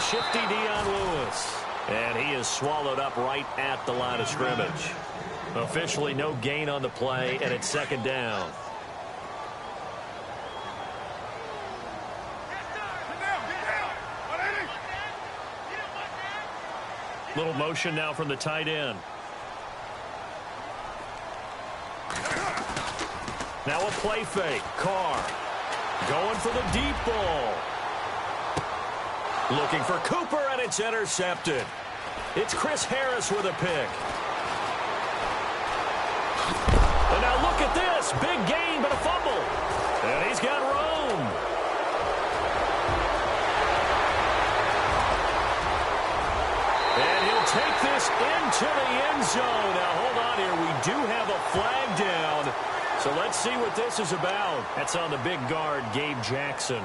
the shifty Dion Lewis. And he is swallowed up right at the line of scrimmage. Officially no gain on the play, and it's second down. Little motion now from the tight end. Now a play fake. Carr going for the deep ball. Looking for Cooper, and it's intercepted. It's Chris Harris with a pick. And now look at this. Big gain, but a fumble. And he's got Rome. And he'll take this into the end zone. Now, hold on here. We do have a flag down. So let's see what this is about. That's on the big guard, Gabe Jackson.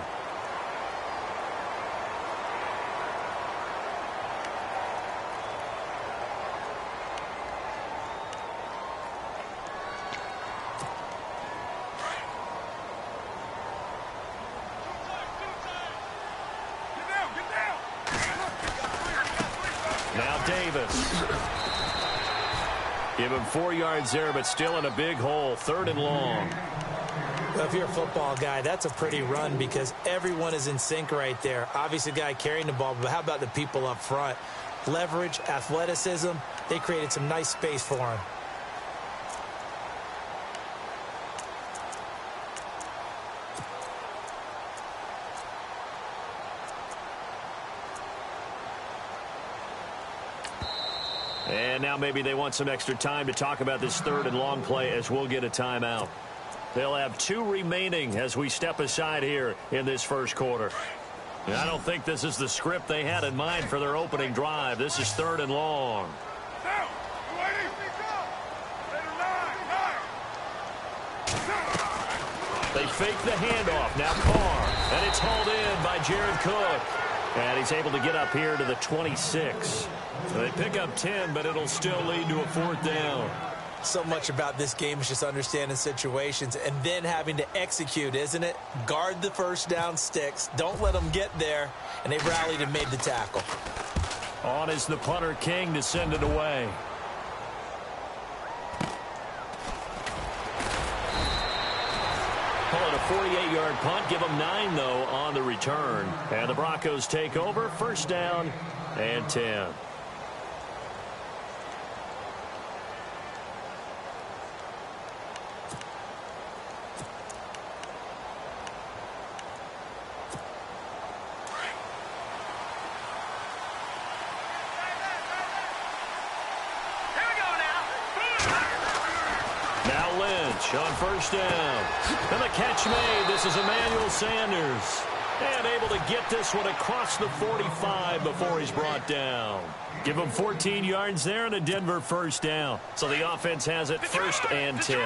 Give him 4 yards there, but still in a big hole. 3rd and long. Well, if you're a football guy, that's a pretty run because everyone is in sync right there. Obviously, the guy carrying the ball, but how about the people up front? Leverage, athleticism, they created some nice space for him. And now maybe they want some extra time to talk about this 3rd and long play as we'll get a timeout. They'll have 2 remaining as we step aside here in this first quarter. And I don't think this is the script they had in mind for their opening drive. This is 3rd and long. They fake the handoff. Now Carr. And it's hauled in by Jared Cook. And he's able to get up here to the 26. So they pick up 10, but it'll still lead to a 4th down. So much about this game is just understanding situations and then having to execute, isn't it? Guard the first down sticks. Don't let them get there. And they rallied and made the tackle. On is the punter, King, to send it away. Call it a 48-yard punt. Give them 9, though, on the return. And the Broncos take over. 1st down and 10. On 1st down. And the catch made. This is Emmanuel Sanders. And able to get this one across the 45 before he's brought down. Give him 14 yards there and a Denver 1st down. So the offense has it 1st and 10.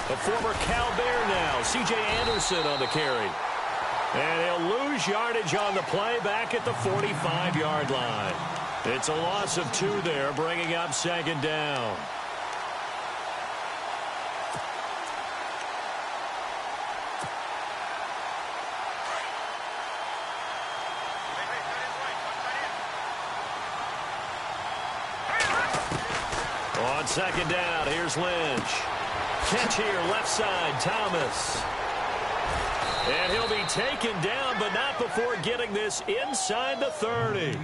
A former Cal Bear now. C.J. Anderson on the carry. And he'll lose yardage on the play back at the 45-yard line. It's a loss of 2 there, bringing up 2nd down. On 2nd down, here's Lynch. Catch here, left side, Thomas. And he'll be taken down, but not before getting this inside the 30.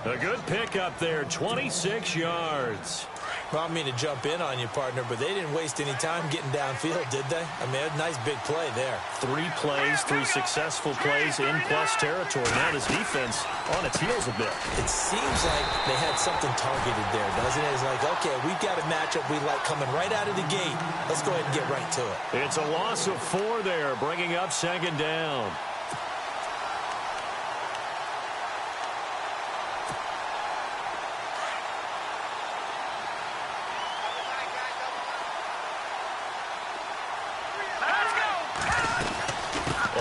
A good pickup there, 26 yards. Well, I mean to jump in on you, partner, but they didn't waste any time getting downfield, did they? I mean, a nice big play there. 3 plays, 3 successful plays in plus territory. Now this defense on its heels a bit. It seems like they had something targeted there, doesn't it? It's like, okay, we've got a matchup we like coming right out of the gate. Let's go ahead and get right to it. It's a loss of 4 there, bringing up 2nd down.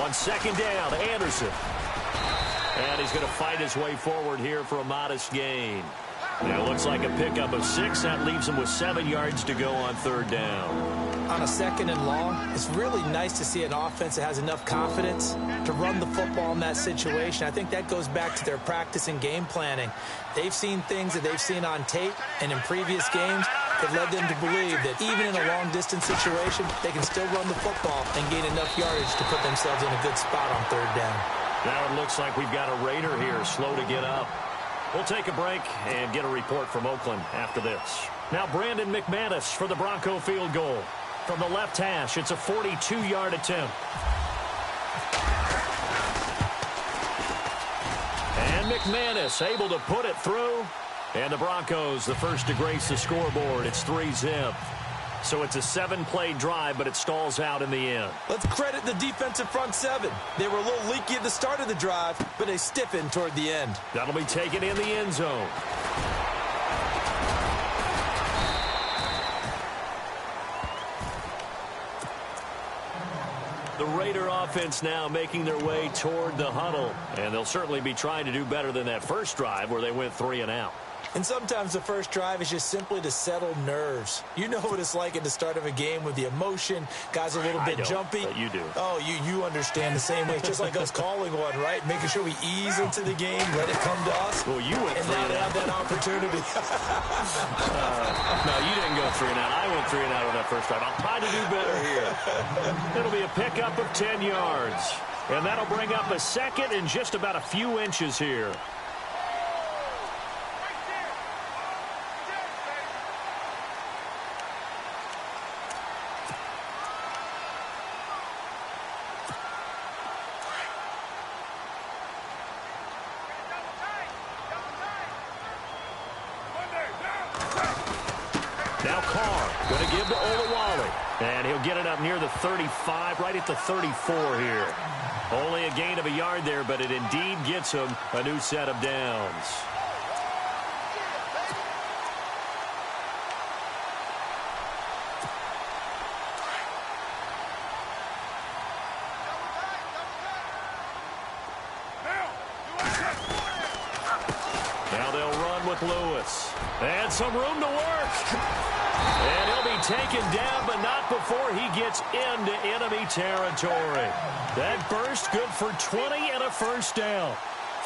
On 2nd down, Anderson. And he's going to fight his way forward here for a modest gain. Now it looks like a pickup of 6. That leaves him with 7 yards to go on 3rd down. On a 2nd and long, it's really nice to see an offense that has enough confidence to run the football in that situation. I think that goes back to their practice and game planning. They've seen things that they've seen on tape and in previous games that led them to believe that even in a long-distance situation, they can still run the football and gain enough yardage to put themselves in a good spot on 3rd down. Now it looks like we've got a Raider here, slow to get up. We'll take a break and get a report from Oakland after this. Now Brandon McManus for the Bronco field goal. From the left hash, it's a 42-yard attempt. And McManus able to put it through. And the Broncos, the first to grace the scoreboard. It's 3-zip. So it's a 7-play drive, but it stalls out in the end. Let's credit the defensive front 7. They were a little leaky at the start of the drive, but they stiffened toward the end. That'll be taken in the end zone. The Raider offense now making their way toward the huddle. And they'll certainly be trying to do better than that first drive where they went 3 and out. And sometimes the first drive is just simply to settle nerves. You know what it's like at the start of a game with the emotion. Guys are a little bit jumpy. But you do. Oh, you understand the same way. It's just like us calling one, right? Making sure we ease into the game, let it come to us. Well, you went 3 and out. And now they have that opportunity. No, you didn't go 3 and out. I went 3 and out on that first drive. I'll try to do better here. It'll be a pickup of 10 yards. And that'll bring up a 2nd and just about a few inches here. Now Carr going to give to Olawale. And he'll get it up near the 35, right at the 34 here. Only a gain of a yard there, but it indeed gets him a new set of downs. Now they'll run with Lewis. And some room to work. And he'll be taken down, but not before he gets into enemy territory. That burst good for 20 and a first down.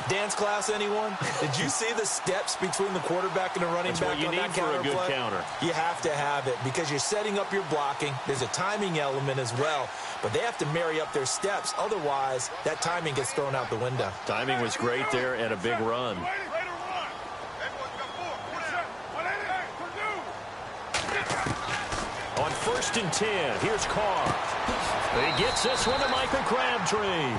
Dance class, anyone? Did you see the steps between the quarterback and the running back on that counter play? That's what you need for a good counter. You have to have it because you're setting up your blocking. There's a timing element as well, but they have to marry up their steps. Otherwise, that timing gets thrown out the window. Timing was great there and a big run. On 1st and 10, here's Carr. He gets this one to Michael Crabtree.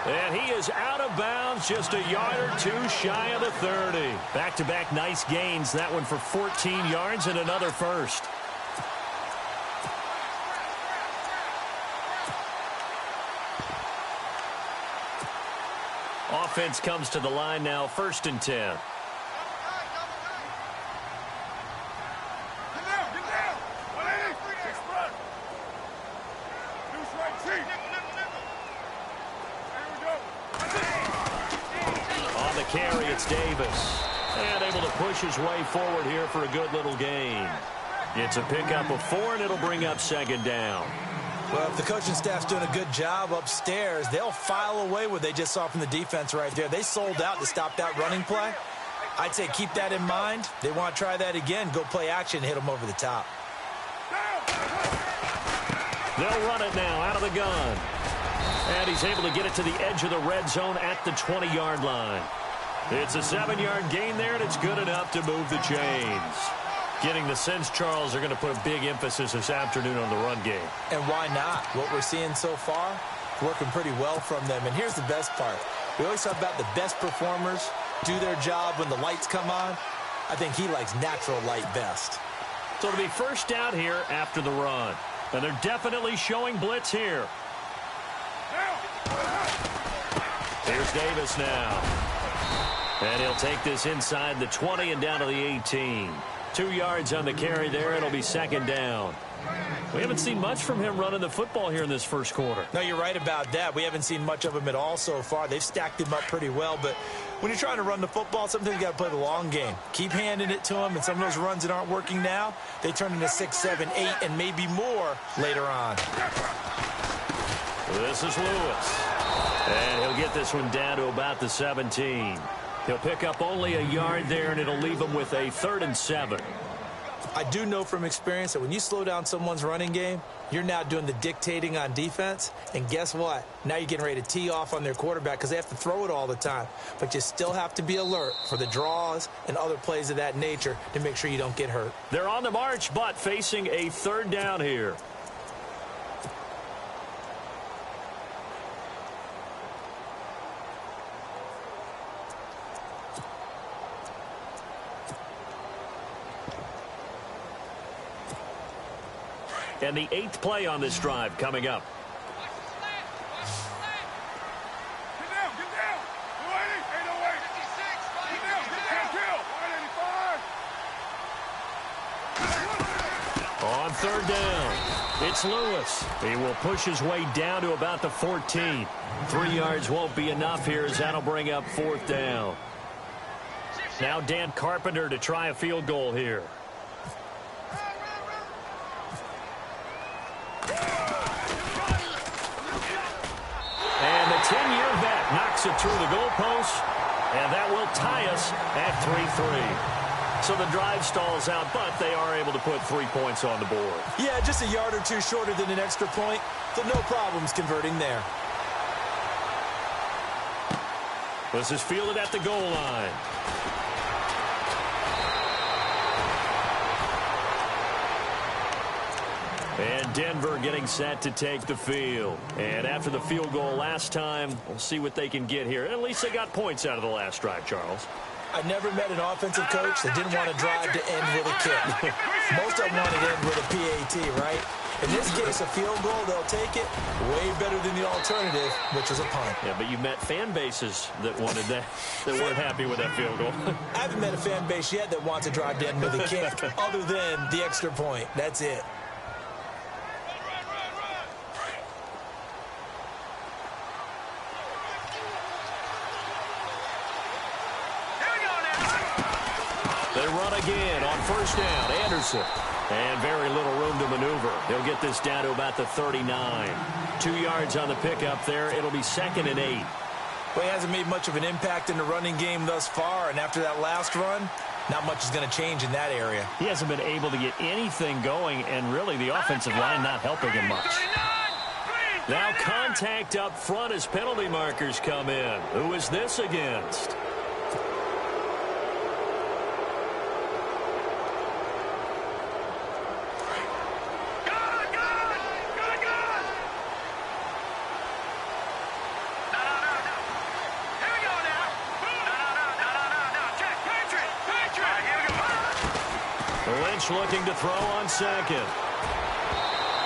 And he is out of bounds, just a yard or two shy of the 30. Back-to-back nice gains, that one for 14 yards and another first. Offense comes to the line now, 1st and 10. On the carry, it's Davis. And able to push his way forward here for a good little gain. It's a pickup of 4, and it'll bring up 2nd down. Well, if the coaching staff's doing a good job upstairs, they'll file away what they just saw from the defense right there. They sold out to stop that running play. I'd say keep that in mind. They want to try that again. Go play action, hit them over the top. They'll run it now out of the gun. And he's able to get it to the edge of the red zone at the 20-yard line. It's a 7-yard gain there, and it's good enough to move the chains. Getting the sense, Charles, they're going to put a big emphasis this afternoon on the run game. And why not? What we're seeing so far, working pretty well from them. And here's the best part. We always talk about the best performers do their job when the lights come on. I think he likes natural light best. So it'll be first down here after the run. And they're definitely showing blitz here. Here's Davis now. And he'll take this inside the 20 and down to the 18. 2 yards on the carry there. It'll be 2nd down. We haven't seen much from him running the football here in this first quarter. No, you're right about that. We haven't seen much of him at all so far. They've stacked him up pretty well, but when you're trying to run the football, sometimes you got to play the long game. Keep handing it to him, and some of those runs that aren't working now, they turn into 6, 7, 8, and maybe more later on. This is Lewis. And he'll get this one down to about the 17. He'll pick up only a yard there, and it'll leave him with a 3rd and 7. I do know from experience that when you slow down someone's running game, you're now doing the dictating on defense. And guess what? Now you're getting ready to tee off on their quarterback because they have to throw it all the time. But you still have to be alert for the draws and other plays of that nature to make sure you don't get hurt. They're on the march, but facing a 3rd down here. And the 8th play on this drive coming up. Get down. 280, 808. 56, 185. On 3rd down, it's Lewis. He will push his way down to about the 14. 3 yards won't be enough here as that'll bring up 4th down. Now Dan Carpenter to try a field goal here. And the 10-year vet knocks it through the goalpost, and that will tie us at 3-3. So the drive stalls out, but they are able to put 3 points on the board. Yeah, just a yard or two shorter than an extra point, so no problems converting there. This is fielded at the goal line. And Denver getting set to take the field. And after the field goal last time, we'll see what they can get here. At least they got points out of the last drive, Charles. I never met an offensive coach that didn't want to drive to end with a kick. Most of them want to end with a PAT, right? In this case, a field goal, they'll take it way better than the alternative, which is a punt. Yeah, but you've met fan bases that wanted that, that weren't happy with that field goal. I haven't met a fan base yet that wants to drive to end with a kick other than the extra point. That's it. They run again on 1st down. Anderson. And very little room to maneuver. They'll get this down to about the 39. 2 yards on the pickup there. It'll be 2nd and 8. Well, he hasn't made much of an impact in the running game thus far, and after that last run, not much is going to change in that area. He hasn't been able to get anything going, and really the offensive line not helping him much. Now contact up front as penalty markers come in. Who is this against? Lynch looking to throw on 2nd.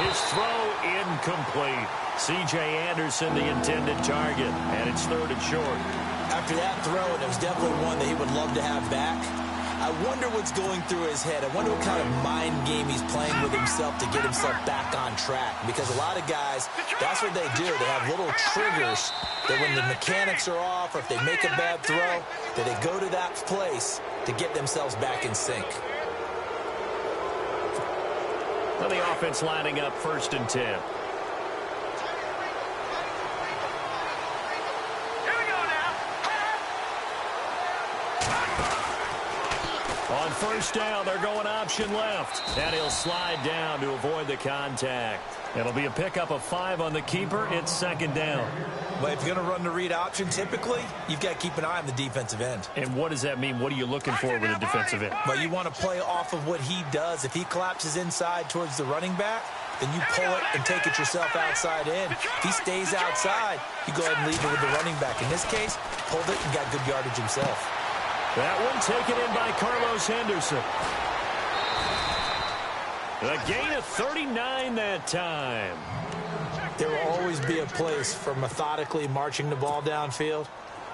His throw incomplete. C.J. Anderson, the intended target, and it's 3rd and short. After that throw, and it was definitely one that he would love to have back, I wonder what's going through his head. I wonder what kind of mind game he's playing with himself to get himself back on track. Because a lot of guys, that's what they do. They have little triggers that when the mechanics are off or if they make a bad throw, that they go to that place to get themselves back in sync. Well, the offense lining up 1st and 10. On 1st down, they're going option left. And he'll slide down to avoid the contact. It'll be a pickup of 5 on the keeper. It's 2nd down. But if you're going to run the read option, typically, you've got to keep an eye on the defensive end. And what does that mean? What are you looking for with a defensive end? Well, you want to play off of what he does. If he collapses inside towards the running back, then you pull it and take it yourself outside in. If he stays outside, you go ahead and leave it with the running back. In this case, pulled it and got good yardage himself. That one taken in by Carlos Henderson. A gain of 39 that time. There will always be a place for methodically marching the ball downfield.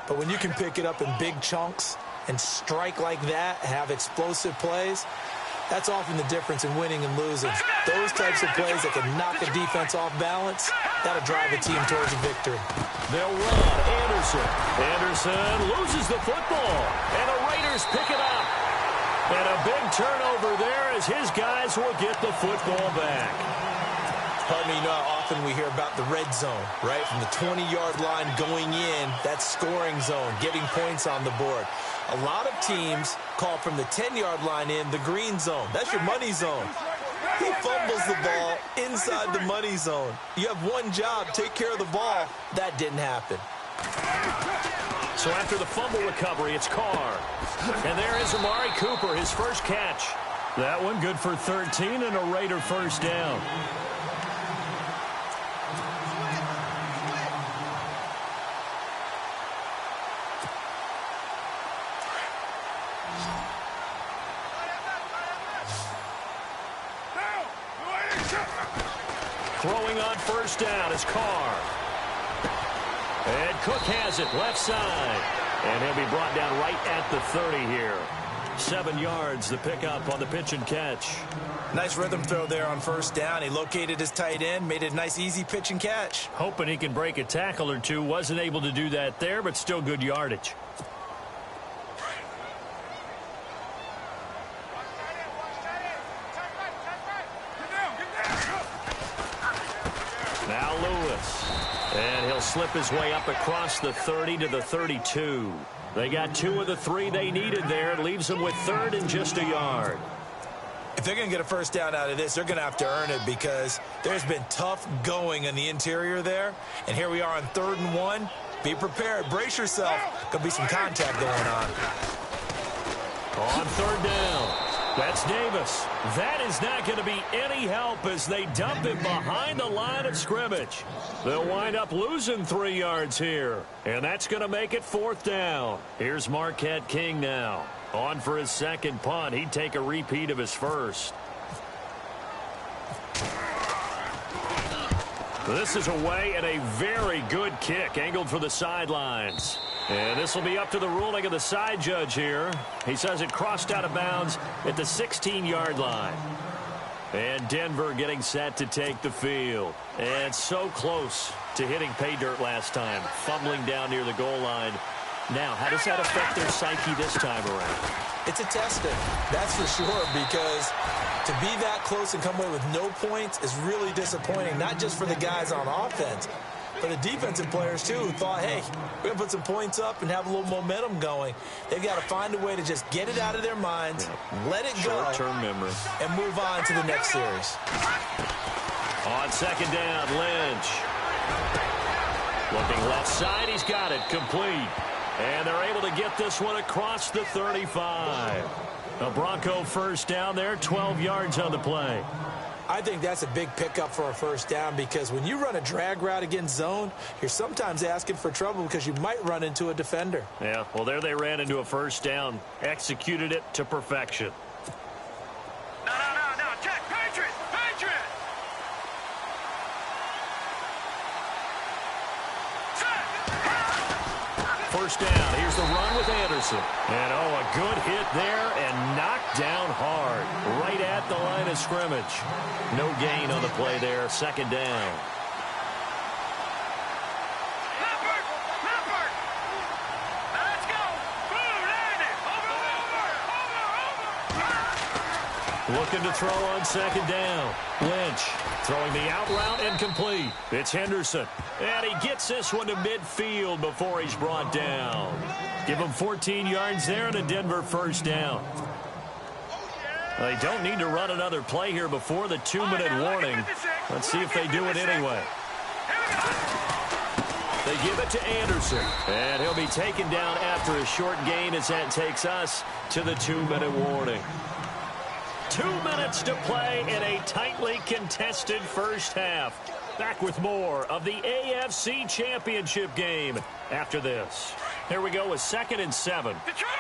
But when you can pick it up in big chunks and strike like that, have explosive plays, That's often the difference in winning and losing. Those types of plays that can knock a defense off balance, that'll drive a team towards a victory. They'll run. Anderson loses the football, and the Raiders pick it up. And a big turnover there as his guys will get the football back. Pardon me, you know how often we hear about the red zone, right? From the 20-yard line going in, that's scoring zone, getting points on the board. A lot of teams call from the 10-yard line in the green zone. That's your money zone. He fumbles the ball inside the money zone. You have one job, take care of the ball. That didn't happen. So after the fumble recovery, it's Carr. And there is Amari Cooper, his first catch. That one good for 13 and a Raider first down. Throwing on first down is Carr. And Cook has it left side. And he'll be brought down right at the 30 here. 7 yards, the pickup on the pitch and catch. Nice rhythm throw there on first down. He located his tight end, made it a nice, easy pitch and catch. Hoping he can break a tackle or two. Wasn't able to do that there, but still good yardage. Now Lewis. And he'll slip his way up across the 30 to the 32. They got 2 of the 3 they needed there. It leaves them with 3rd and just a yard. If they're going to get a first down out of this, they're going to have to earn it because there's been tough going in the interior there. And here we are on 3rd and 1. Be prepared. Brace yourself. Could be some contact going on. On 3rd down. That's Davis. That is not going to be any help as they dump him behind the line of scrimmage. They'll wind up losing 3 yards here. And that's going to make it 4th down. Here's Marquette King now. On for his second punt. He'd take a repeat of his first. This is away and a very good kick angled for the sidelines. And this will be up to the ruling of the side judge here. He says it crossed out of bounds at the 16-yard line. And Denver getting set to take the field. And so close to hitting pay dirt last time. Fumbling down near the goal line. Now, how does that affect their psyche this time around? It's a testing, that's for sure, because to be that close and come away with no points is really disappointing, not just for the guys on offense, for the defensive players, too, who thought, hey, we're going to put some points up and have a little momentum going. They've got to find a way to just get it out of their minds, let it go, short-term memory, and move on to the next series. On 2nd down, Lynch. Looking left side, he's got it, complete. And they're able to get this one across the 35. A Bronco first down there, 12 yards on the play. I think that's a big pickup for a first down because when you run a drag route against zone, you're sometimes asking for trouble because you might run into a defender. Yeah, well, there they ran into a first down, executed it to perfection. No, check, Patriot! First down, here's the run with Anderson. And, a good hit there and knocked down hard, right at the line of scrimmage. No gain on the play there, 2nd down. Leopard! Now let's go! Boom, land it! Over! Looking to throw on 2nd down. Lynch throwing the out route and complete. It's Henderson. And he gets this one to midfield before he's brought down. Give him 14 yards there and a Denver first down. They don't need to run another play here before the 2-minute warning. Let's see if they do it anyway. They give it to Anderson. And he'll be taken down after a short gain as that takes us to the 2-minute warning. 2 minutes to play in a tightly contested first half. Back with more of the AFC Championship game after this. Here we go with 2nd and 7. Detroit!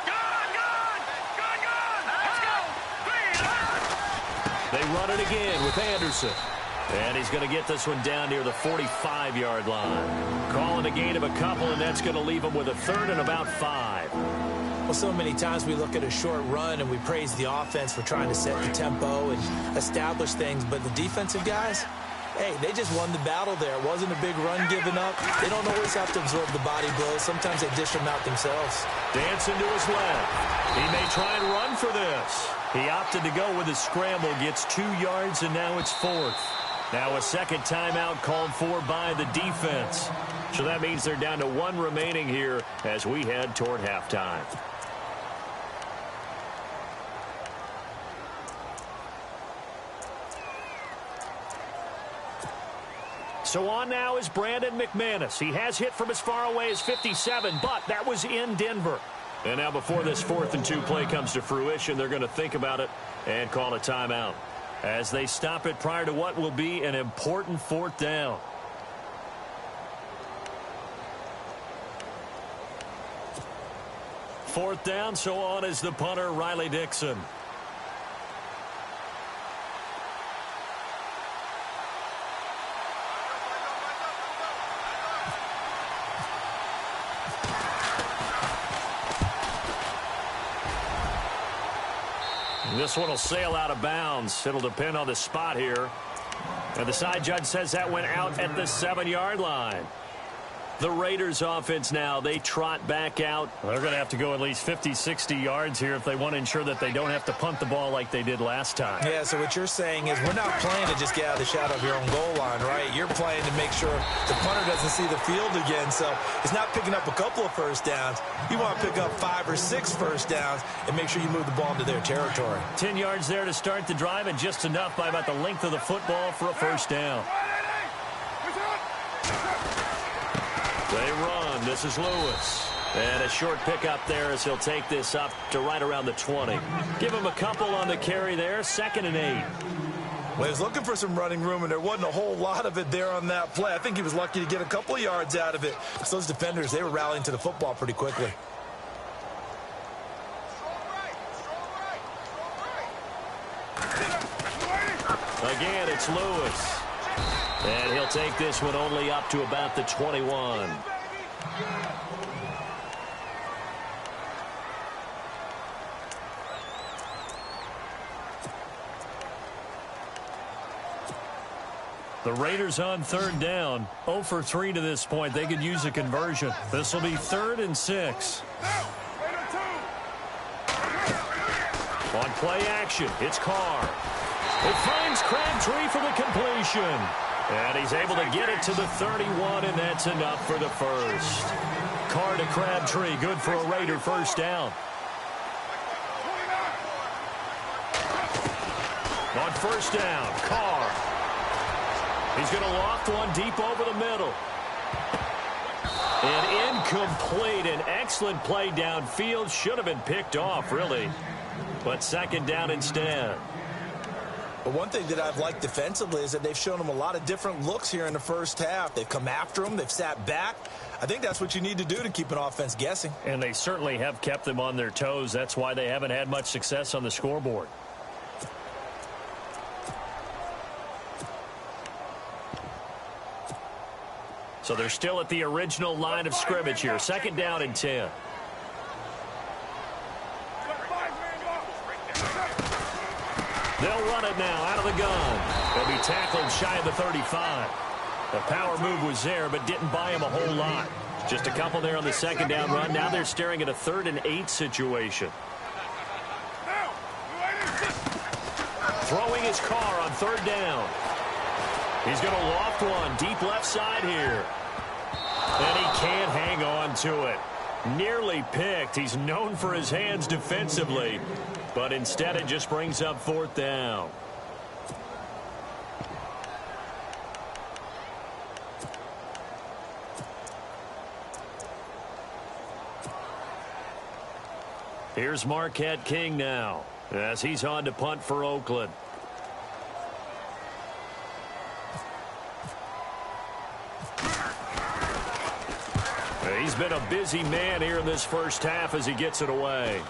Gone! Let's go! They run it again with Anderson. And he's going to get this one down near the 45-yard line. Calling a gain of a couple, and that's going to leave him with a 3rd and about 5. Well, so many times we look at a short run and we praise the offense for trying to set the tempo and establish things, but the defensive guys, hey, they just won the battle there. It wasn't a big run given up. They don't always have to absorb the body blows. Sometimes they dish them out themselves. Dancing to his left. He may try and run for this. He opted to go with a scramble, gets 2 yards, and now it's 4th. Now a second timeout called for by the defense. So that means they're down to 1 remaining here as we head toward halftime. So on now is Brandon McManus. He has hit from as far away as 57, but that was in Denver. And now before this 4th and 2 play comes to fruition, they're going to think about it and call a timeout as they stop it prior to what will be an important 4th down. Fourth down, so on is the punter, Riley Dixon. This one will sail out of bounds. It'll depend on the spot here. And the side judge says that went out at the 7-yard line. The Raiders offense now, they trot back out. They're going to have to go at least 50, 60 yards here if they want to ensure that they don't have to punt the ball like they did last time. Yeah, so what you're saying is we're not playing to just get out of the shadow of your own goal line, right? You're playing to make sure the punter doesn't see the field again. So it's not picking up a couple of first downs. You want to pick up 5 or 6 first downs and make sure you move the ball into their territory. 10 yards there to start the drive, and just enough by about the length of the football for a first down. They run. This is Lewis. And a short pickup there as he'll take this up to right around the 20. Give him a couple on the carry there. 2nd and 8. Well, he was looking for some running room, and there wasn't a whole lot of it there on that play. I think he was lucky to get a couple of yards out of it. Because those defenders, they were rallying to the football pretty quickly. Again, it's Lewis. And he'll take this one only up to about the 21. The Raiders on 3rd down. 0 for 3 to this point. They could use a conversion. This will be 3rd and 6. On play action, it's Carr. It finds Crabtree for the completion. And he's able to get it to the 31, and that's enough for the first. Carr to Crabtree, good for a Raider first down. On first down, Carr. He's going to loft one deep over the middle. And incomplete. An excellent play downfield. Should have been picked off, really. But 2nd down instead. But one thing that I've liked defensively is that they've shown them a lot of different looks here in the first half. They've come after them. They've sat back. I think that's what you need to do to keep an offense guessing. And they certainly have kept them on their toes. That's why they haven't had much success on the scoreboard. So they're still at the original line of scrimmage here. 2nd down and 10. They'll run it now out of the gun. They'll be tackled shy of the 35. The power move was there, but didn't buy him a whole lot. Just a couple there on the 2nd down run. Now they're staring at a 3rd and 8 situation. Throwing his Carr on 3rd down. He's going to loft one deep left side here. And he can't hang on to it. Nearly picked. He's known for his hands defensively. But instead it just brings up 4th down. Here's Marquette King now as he's on to punt for Oakland. He's been a busy man here in this first half as he gets it away.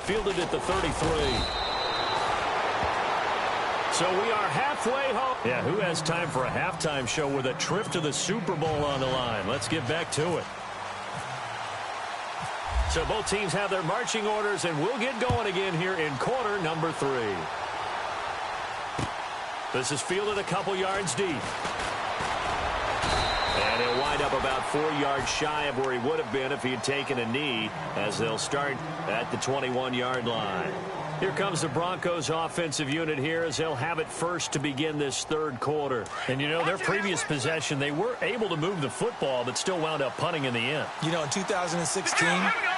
Fielded at the 33. So we are halfway home. Yeah, who has time for a halftime show with a trip to the Super Bowl on the line? Let's get back to it. So both teams have their marching orders, and we'll get going again here in quarter number 3. This is fielded a couple yards deep. And he'll wind up about 4 yards shy of where he would have been if he had taken a knee, as they'll start at the 21-yard line. Here comes the Broncos offensive unit here as they'll have it first to begin this third quarter. And, you know, their previous possession, they were able to move the football but still wound up punting in the end. You know, in 2016,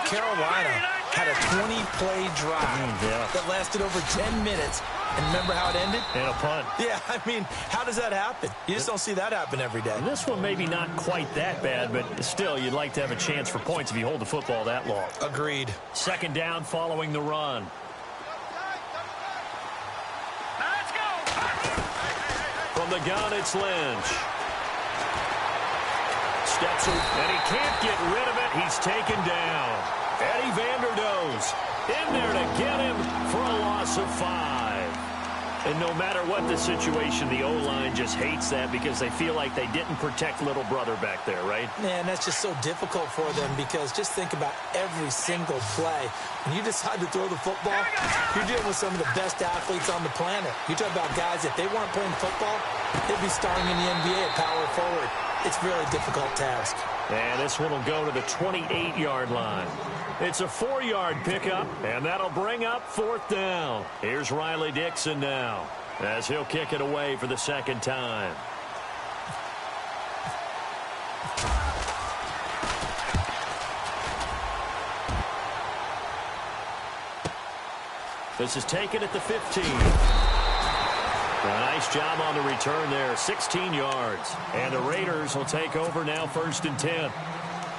Carolina had a 20-play drive that lasted over 10 minutes. And remember how it ended? And a punt. Yeah, I mean, how does that happen? You just don't see that happen every day. And this one maybe not quite that bad, but still, you'd like to have a chance for points if you hold the football that long. Agreed. Second down following the run. Let's go. From the gun, it's Lynch. Steps in, and he can't get rid of it. He's taken down. Eddie Vanderdoes in there to get him for a loss of 5. And no matter what the situation, the O-line just hates that because they feel like they didn't protect little brother back there, right? Man, that's just so difficult for them because just think about every single play. When you decide to throw the football, you're dealing with some of the best athletes on the planet. You talk about guys, if they weren't playing football, they'd be starring in the NBA at power forward. It's a really difficult task. And this one will go to the 28-yard line. It's a 4-yard pickup, and that'll bring up 4th down. Here's Riley Dixon now as he'll kick it away for the second time. This is taken at the 15. A nice job on the return there, 16 yards. And the Raiders will take over now 1st and 10.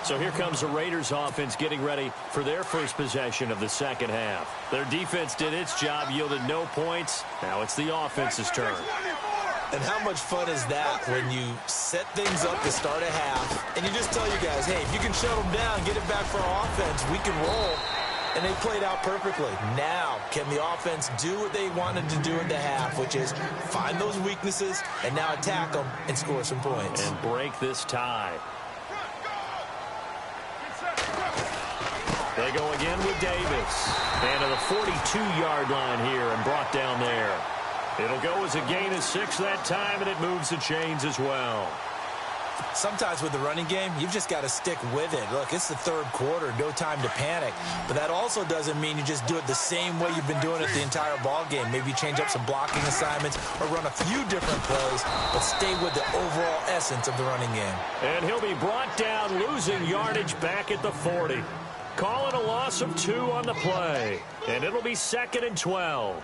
So here comes the Raiders offense getting ready for their first possession of the second half. Their defense did its job, yielded no points. Now it's the offense's turn. And how much fun is that when you set things up to start a half and you just tell you guys, hey, if you can shut them down, get it back for our offense, we can roll. And they played out perfectly. Now, can the offense do what they wanted to do in the half, which is find those weaknesses and now attack them and score some points. And break this tie. They go again with Davis. And to the 42-yard line here and brought down there. It'll go as a gain of 6 that time, and it moves the chains as well. Sometimes with the running game, you've just got to stick with it. Look, it's the third quarter, no time to panic. But that also doesn't mean you just do it the same way you've been doing it the entire ball game. Maybe change up some blocking assignments or run a few different plays, but stay with the overall essence of the running game. And he'll be brought down, losing yardage back at the 40. Call it a loss of 2 on the play. And it'll be 2nd and 12.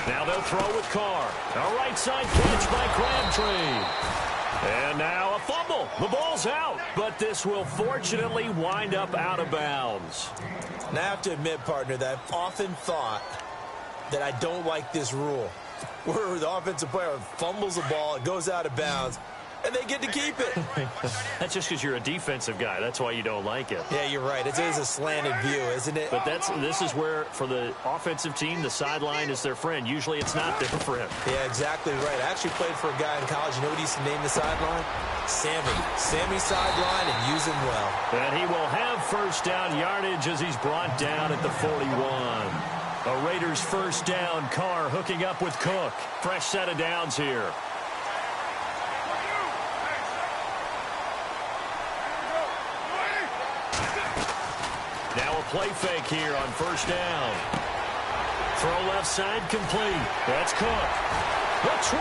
Now they'll throw with Carr. A right side catch by Crabtree. And now a fumble. The ball's out, but this will fortunately wind up out of bounds. And I have to admit, partner, that I've often thought that I don't like this rule, where the offensive player fumbles the ball, it goes out of bounds, and they get to keep it. That's just because you're a defensive guy. That's why you don't like it. Yeah, you're right. It is a slanted view, isn't it? But this is where, for the offensive team, the sideline is their friend. Usually it's not there for him. Yeah, exactly right. I actually played for a guy in college. You know what he used to name the sideline? Sammy. Sammy sideline, and use him well. And he will have first down yardage as he's brought down at the 41. A Raiders first down. Carr hooking up with Cook. Fresh set of downs here. Now a play fake here on first down. Throw left side complete. That's Cook. The 20.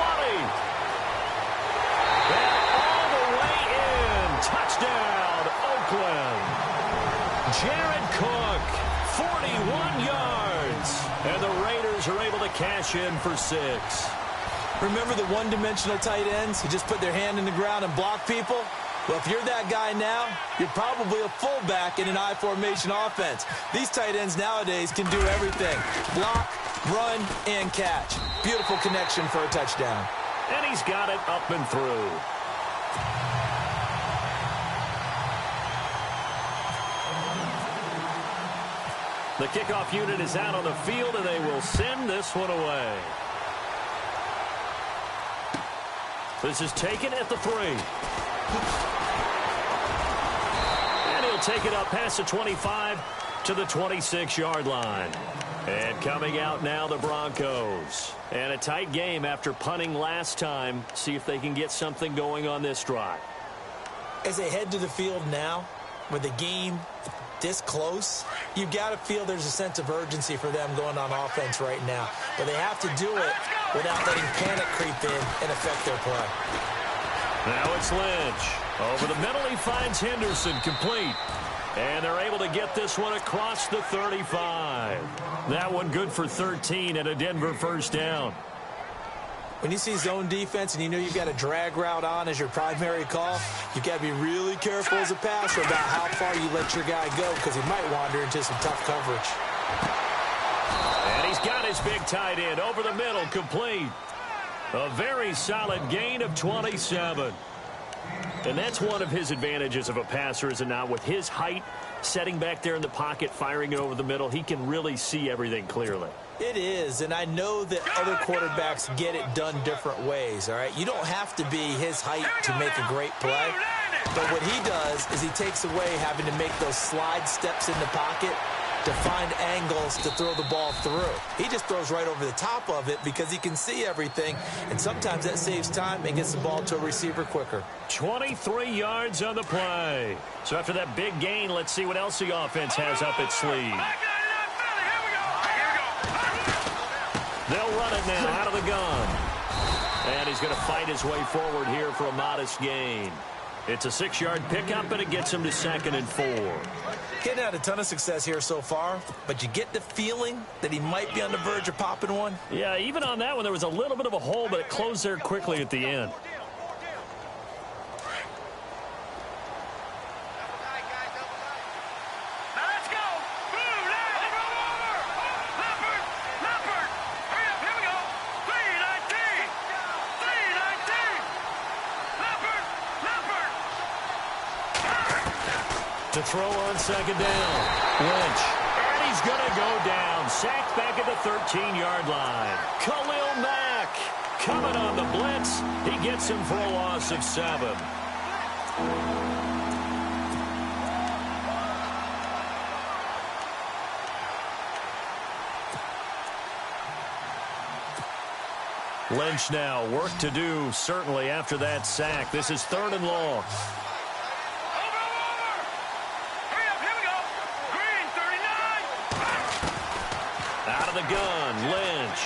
And all the way in. Touchdown, Oakland. Jared Cook, 41 yards. And the Raiders are able to cash in for 6. Remember the one-dimensional tight ends who just put their hand in the ground and block people? Well, if you're that guy now, you're probably a fullback in an I-formation offense. These tight ends nowadays can do everything. Block, run, and catch. Beautiful connection for a touchdown. And he's got it up and through. The kickoff unit is out on the field, and they will send this one away. This is taken at the 3. And he'll take it up past the 25 to the 26-yard line. And coming out now, the Broncos. And a tight game after punting last time. See if they can get something going on this drive. As they head to the field now, with the game this close, you've got to feel there's a sense of urgency for them going on offense right now. But they have to do it without letting panic creep in and affect their play. Now it's Lynch. Over the middle, he finds Henderson complete. And they're able to get this one across the 35. That one good for 13 and a Denver first down. When you see zone defense and you know you've got a drag route on as your primary call, you've got to be really careful as a passer about how far you let your guy go because he might wander into some tough coverage. And he's got his big tight end over the middle, complete. A very solid gain of 27. And that's one of his advantages of a passer, is it not? With his height, setting back there in the pocket, firing it over the middle, he can really see everything clearly. It is, and I know that other quarterbacks get it done different ways, all right? You don't have to be his height to make a great play, but what he does is he takes away having to make those slide steps in the pocket to find angles to throw the ball through. He just throws right over the top of it because he can see everything, and sometimes that saves time and gets the ball to a receiver quicker. 23 yards on the play. So after that big gain, let's see what else the offense has up its sleeve. They'll run it now out of the gun. And he's going to fight his way forward here for a modest gain. It's a 6-yard pickup, and it gets him to 2nd and 4. Getting had a ton of success here so far, but you get the feeling that he might be on the verge of popping one. Yeah, even on that one, there was a little bit of a hole, but it closed there quickly at the end. To throw on 2nd down. Lynch. And he's going to go down. Sacked back at the 13-yard line. Khalil Mack coming on the blitz. He gets him for a loss of 7. Lynch now, work to do, certainly, after that sack. This is 3rd and long. Out of the gun, Lynch.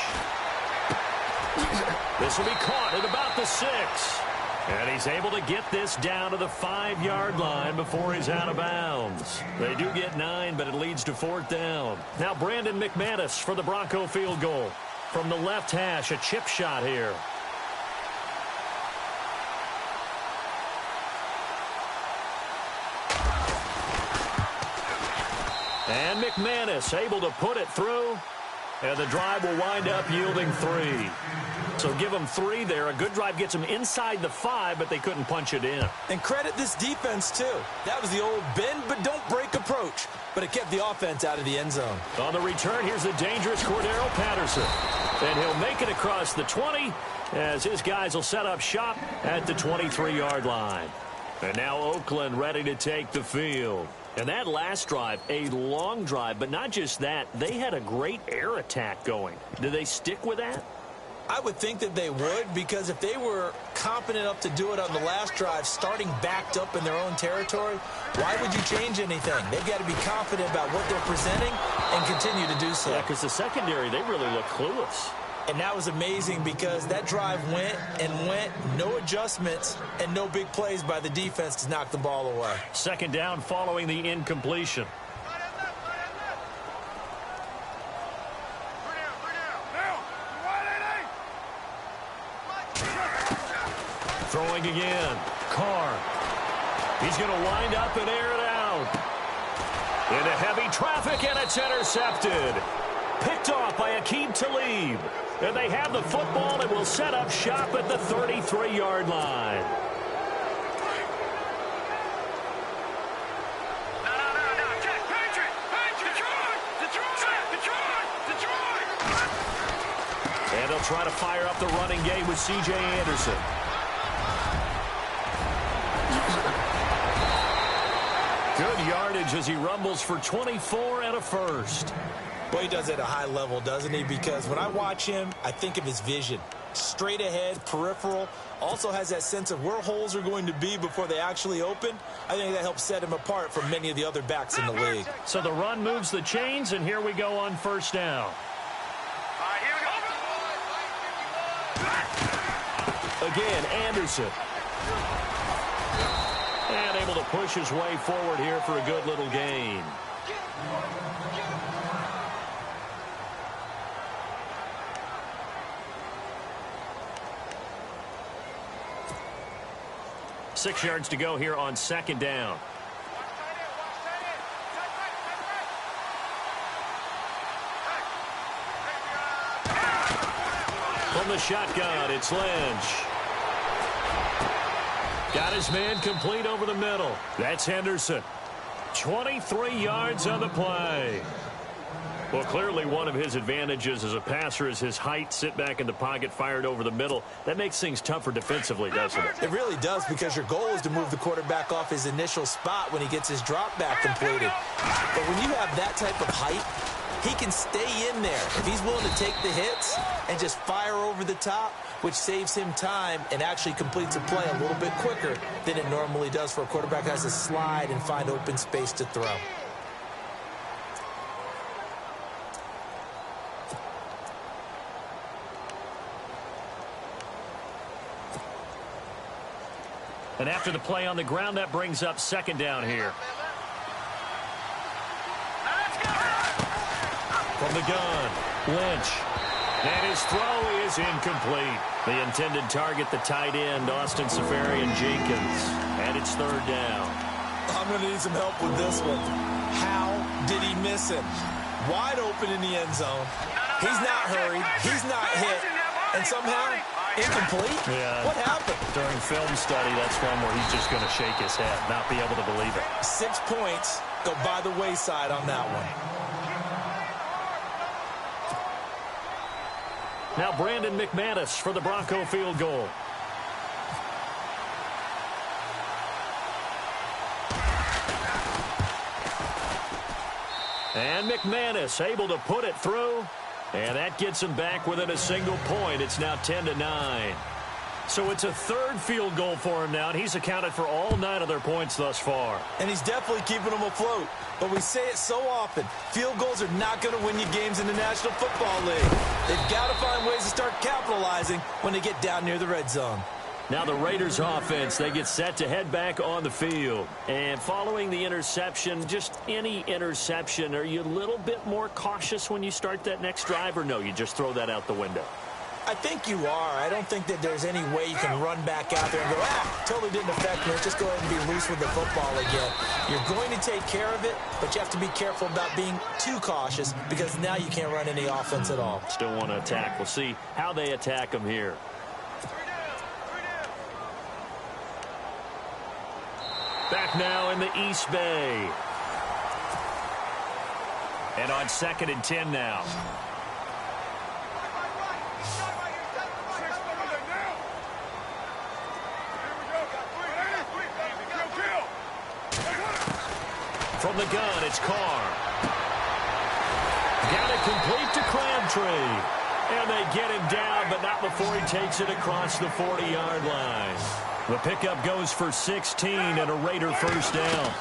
This will be caught at about the 6. And he's able to get this down to the 5-yard line before he's out of bounds. They do get 9, but it leads to 4th down. Now Brandon McManus for the Bronco field goal. From the left hash, a chip shot here. And McManus able to put it through. And the drive will wind up yielding 3. So give them 3 there. A good drive gets them inside the 5, but they couldn't punch it in. And credit this defense, too. That was the old bend but don't break approach. But it kept the offense out of the end zone. On the return, here's the dangerous Cordero Patterson. And he'll make it across the 20 as his guys will set up shop at the 23-yard line. And now Oakland ready to take the field. And that last drive, a long drive, but not just that. They had a great air attack going. Did they stick with that? I would think that they would, because if they were confident enough to do it on the last drive, starting backed up in their own territory, why would you change anything? They've got to be confident about what they're presenting and continue to do so. Yeah, because the secondary, they really look clueless. And that was amazing because that drive went and went, no adjustments, and no big plays by the defense to knock the ball away. 2nd down following the incompletion. Throwing again. Carr. He's going to wind up and air it out. Into heavy traffic, and it's intercepted. Picked off by Aqib Talib. And they have the football and will set up shop at the 33-yard line. No. Detroit! try to fire up the running game with C.J. Anderson. Good yardage as he rumbles for 24 and a first. Well, he does it at a high level, doesn't he? Because when I watch him, I think of his vision. Straight ahead, peripheral. Also has that sense of where holes are going to be before they actually open. I think that helps set him apart from many of the other backs in the league. So the run moves the chains, and here we go on first down. Again, Anderson. And able to push his way forward here for a good little gain. Six yards to go here on second down. From the shotgun, it's Lynch. Got his man complete over the middle. That's Henderson. 23 yards on the play. Well, clearly one of his advantages as a passer is his height. Sit back in the pocket, fired over the middle. That makes things tougher defensively, doesn't it? It really does, because your goal is to move the quarterback off his initial spot when he gets his drop back completed. But when you have that type of height, he can stay in there if he's willing to take the hits and just fire over the top, which saves him time and actually completes a play a little bit quicker than it normally does for a quarterback who has to slide and find open space to throw. And after the play on the ground, that brings up second down here. From the gun, Lynch. And his throw is incomplete. The intended target, the tight end, Austin Seferian-Jenkins. And it's third down. I'm going to need some help with this one. How did he miss him? Wide open in the end zone. He's not hurried. He's not hit. And somehow, incomplete? Yeah. What happened? During film study, that's one where he's just going to shake his head, not be able to believe it. 6 points go by the wayside on that one. Now Brandon McManus for the Bronco field goal. And McManus able to put it through. And that gets him back within a single point. It's now 10-9. So it's a third field goal for him now, and he's accounted for all 9 of their points thus far. And he's definitely keeping them afloat. But we say it so often, field goals are not going to win you games in the National Football League. They've got to find ways to start capitalizing when they get down near the red zone. Now the Raiders offense, they get set to head back on the field. And following the interception, just any interception, are you a little bit more cautious when you start that next drive, or no, you just throw that out the window? I think you are. I don't think that there's any way you can run back out there and go, totally didn't affect me. Let's just go ahead and be loose with the football again. You're going to take care of it, but you have to be careful about being too cautious, because now you can't run any offense at all. Still want to attack. We'll see how they attack them here. Back now in the East Bay. And on 2nd and 10 now. From the gun, it's Carr. Got it complete to Crabtree. And they get him down, but not before he takes it across the 40-yard line. The pickup goes for 16 and a Raider first down.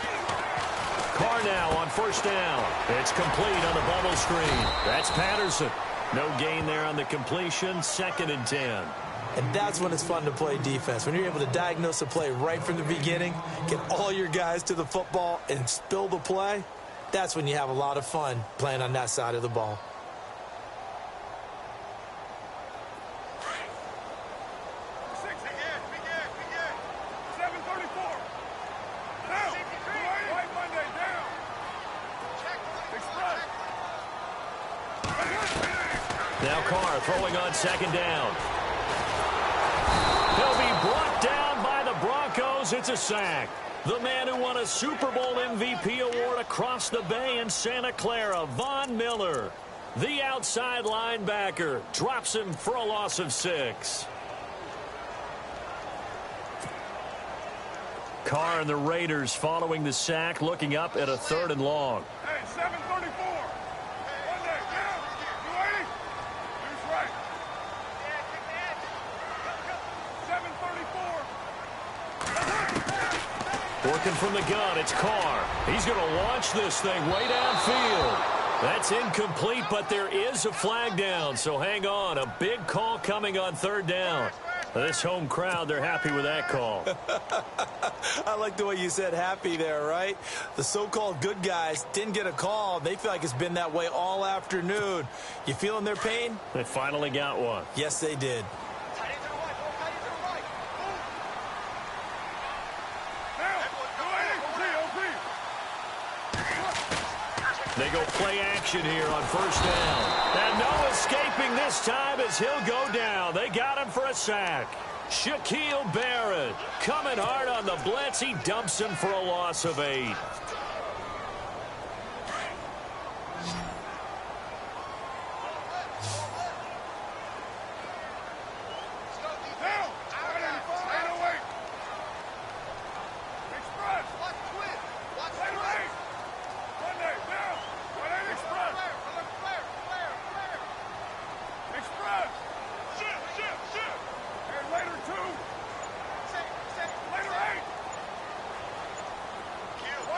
Carr now on first down. It's complete on the bubble screen. That's Patterson. No gain there on the completion. 2nd and 10. And that's when it's fun to play defense. When you're able to diagnose a play right from the beginning, get all your guys to the football, and spill the play, that's when you have a lot of fun playing on that side of the ball. Now Carr throwing on 2nd down. He'll be brought down by the Broncos. It's a sack. The man who won a Super Bowl MVP award across the bay in Santa Clara, Von Miller. The outside linebacker drops him for a loss of 6. Carr and the Raiders following the sack, looking up at a 3rd and long. Hey, 734. One day, down. 280. Who's right? 734. Working from the gun, it's Carr. He's going to launch this thing way downfield. That's incomplete, but there is a flag down, so hang on. A big call coming on 3rd down. This home crowd, they're happy with that call. I like the way you said happy there, right? The so-called good guys didn't get a call. They feel like it's been that way all afternoon. You feeling their pain? They finally got one. Yes, they did. They go play action here on 1st down. And no escaping this time as he'll go down. They got him for a sack. Shaquille Barrett coming hard on the blitz. He dumps him for a loss of 8.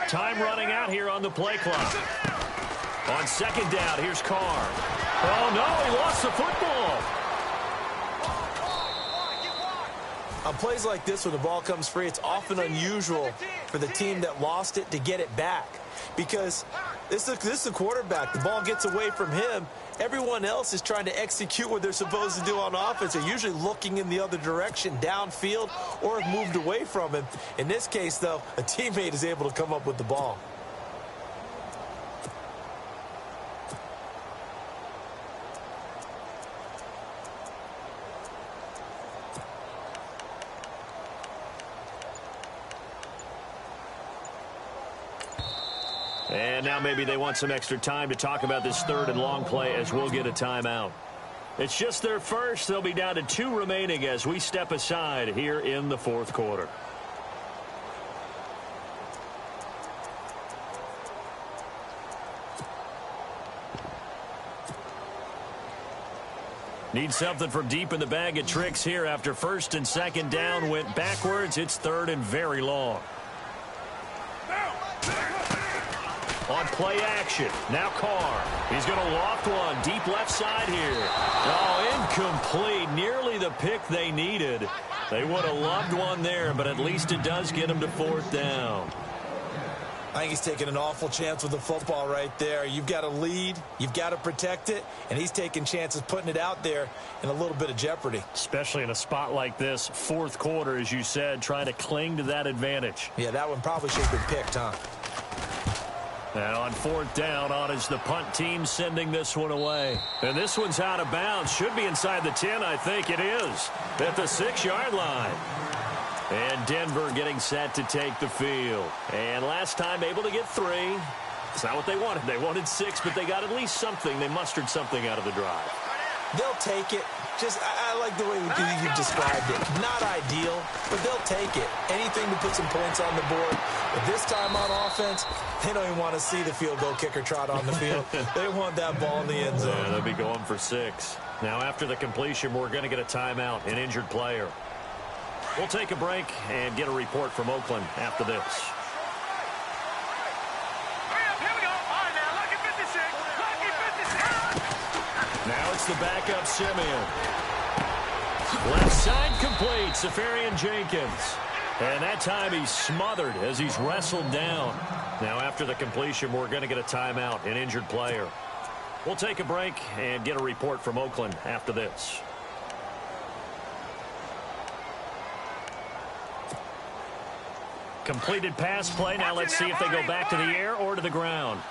Time running out here on the play clock. On 2nd down, here's Carr. Oh, no, he lost the football. On plays like this, when the ball comes free, it's often unusual for the team that lost it to get it back. Because this is the quarterback. The ball gets away from him. Everyone else is trying to execute what they're supposed to do on offense. They're usually looking in the other direction, downfield, or have moved away from him. In this case, though, a teammate is able to come up with the ball. And now maybe they want some extra time to talk about this 3rd and long play as we'll get a timeout. It's just their first. They'll be down to 2 remaining as we step aside here in the 4th quarter. Need something from deep in the bag of tricks here after 1st and 2nd down went backwards. It's 3rd and very long. On play action, now Carr. He's going to loft one deep left side here. Oh, incomplete. Nearly the pick they needed. They would have loved one there, but at least it does get them to 4th down. I think he's taking an awful chance with the football right there. You've got to lead, you've got to protect it, and he's taking chances putting it out there in a little bit of jeopardy. Especially in a spot like this, 4th quarter, as you said, trying to cling to that advantage. Yeah, that one probably should have been picked, huh? And on 4th down, on is the punt team sending this one away. And this one's out of bounds. Should be inside the 10, I think it is. At the 6-yard line. And Denver getting set to take the field. And last time able to get 3. It's not what they wanted. They wanted 6, but they got at least something. They mustered something out of the drive. They'll take it. Just, I like the way you described it. Not ideal, but they'll take it. Anything to put some points on the board. But this time on offense, they don't even want to see the field goal kicker trot on the field. They want that ball in the end zone. Yeah, they'll be going for 6. Now after the completion, we're going to get a timeout, an injured player. We'll take a break and get a report from Oakland after this. Now it's the backup Simeon. Left side complete, Safarian Jenkins. And that time he's smothered as he's wrestled down. Now after the completion, we're going to get a timeout, an injured player. We'll take a break and get a report from Oakland after this. Completed pass play. Now let's see if they go back to the air or to the ground.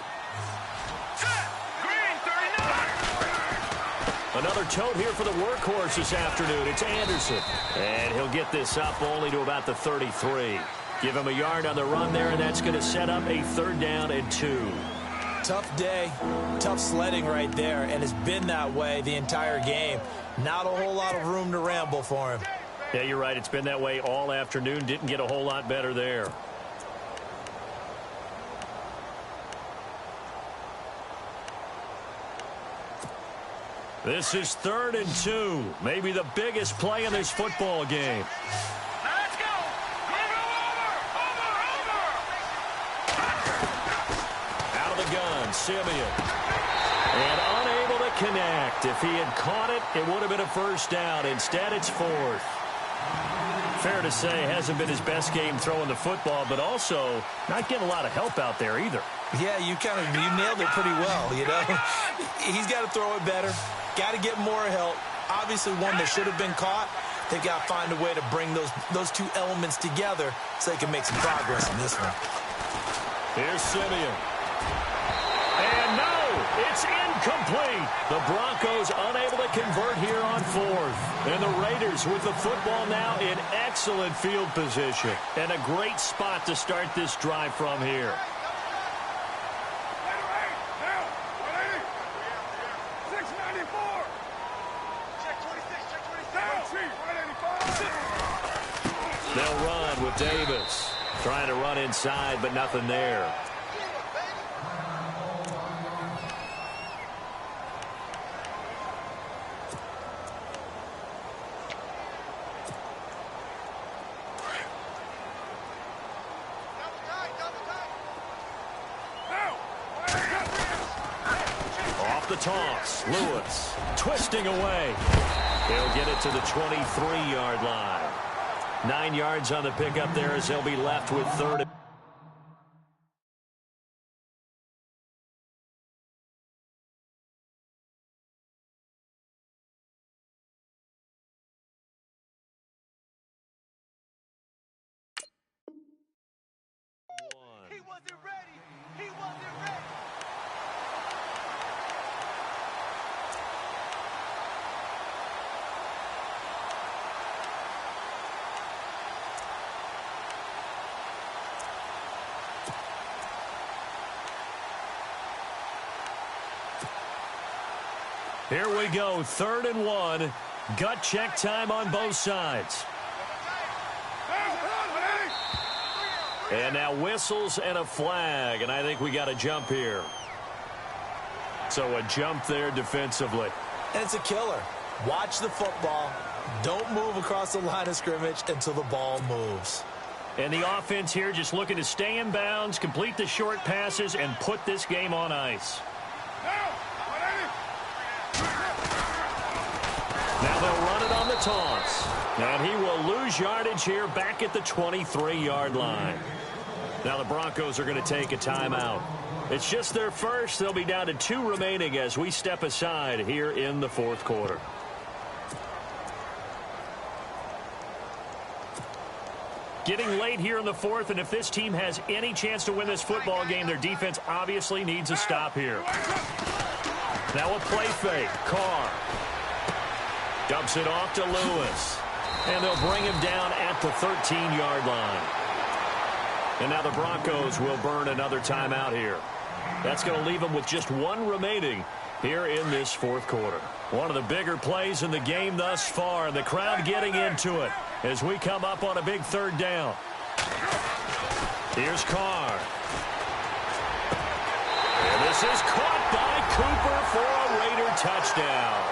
Another tote here for the workhorse this afternoon. It's Anderson. And he'll get this up only to about the 33. Give him a yard on the run there, and that's going to set up a 3rd down and 2. Tough day, tough sledding right there, and it's been that way the entire game. Not a whole lot of room to ramble for him. Yeah, you're right. It's been that way all afternoon. Didn't get a whole lot better there. This is 3rd and 2. Maybe the biggest play in this football game. Let's go! Out of the gun, Simeon. And unable to connect. If he had caught it, it would have been a first down. Instead, it's 4th. Fair to say, hasn't been his best game throwing the football, but also not getting a lot of help out there either. Yeah, you nailed it pretty well, you know. He's got to throw it better. Got to get more help. Obviously, one that should have been caught. They've got to find a way to bring those two elements together so they can make some progress in this one. Here's Simeon. And no, it's incomplete. The Broncos unable to convert here on 4th. And the Raiders with the football now in excellent field position. And a great spot to start this drive from here. They'll run with Davis. Trying to run inside, but nothing there. Off the toss, Lewis twisting away. He'll get it to the 23-yard line. 9 yards on the pickup there as they'll be left with 3rd. He wasn't ready. He wasn't ready. Here we go, 3rd and 1. Gut check time on both sides. And now whistles and a flag, and I think we got a jump here. So a jump there defensively. And it's a killer. Watch the football. Don't move across the line of scrimmage until the ball moves. And the offense here just looking to stay in bounds, complete the short passes, and put this game on ice. Now they'll run it on the toss. And he will lose yardage here back at the 23-yard line. Now the Broncos are going to take a timeout. It's just their first. They'll be down to 2 remaining as we step aside here in the 4th quarter. Getting late here in the 4th, and if this team has any chance to win this football game, their defense obviously needs a stop here. Now a play fake. Carr dumps it off to Lewis. And they'll bring him down at the 13-yard line. And now the Broncos will burn another timeout here. That's going to leave them with just 1 remaining here in this 4th quarter. One of the bigger plays in the game thus far, and the crowd getting into it as we come up on a big 3rd down. Here's Carr. And this is caught by Cooper for a Raider touchdown.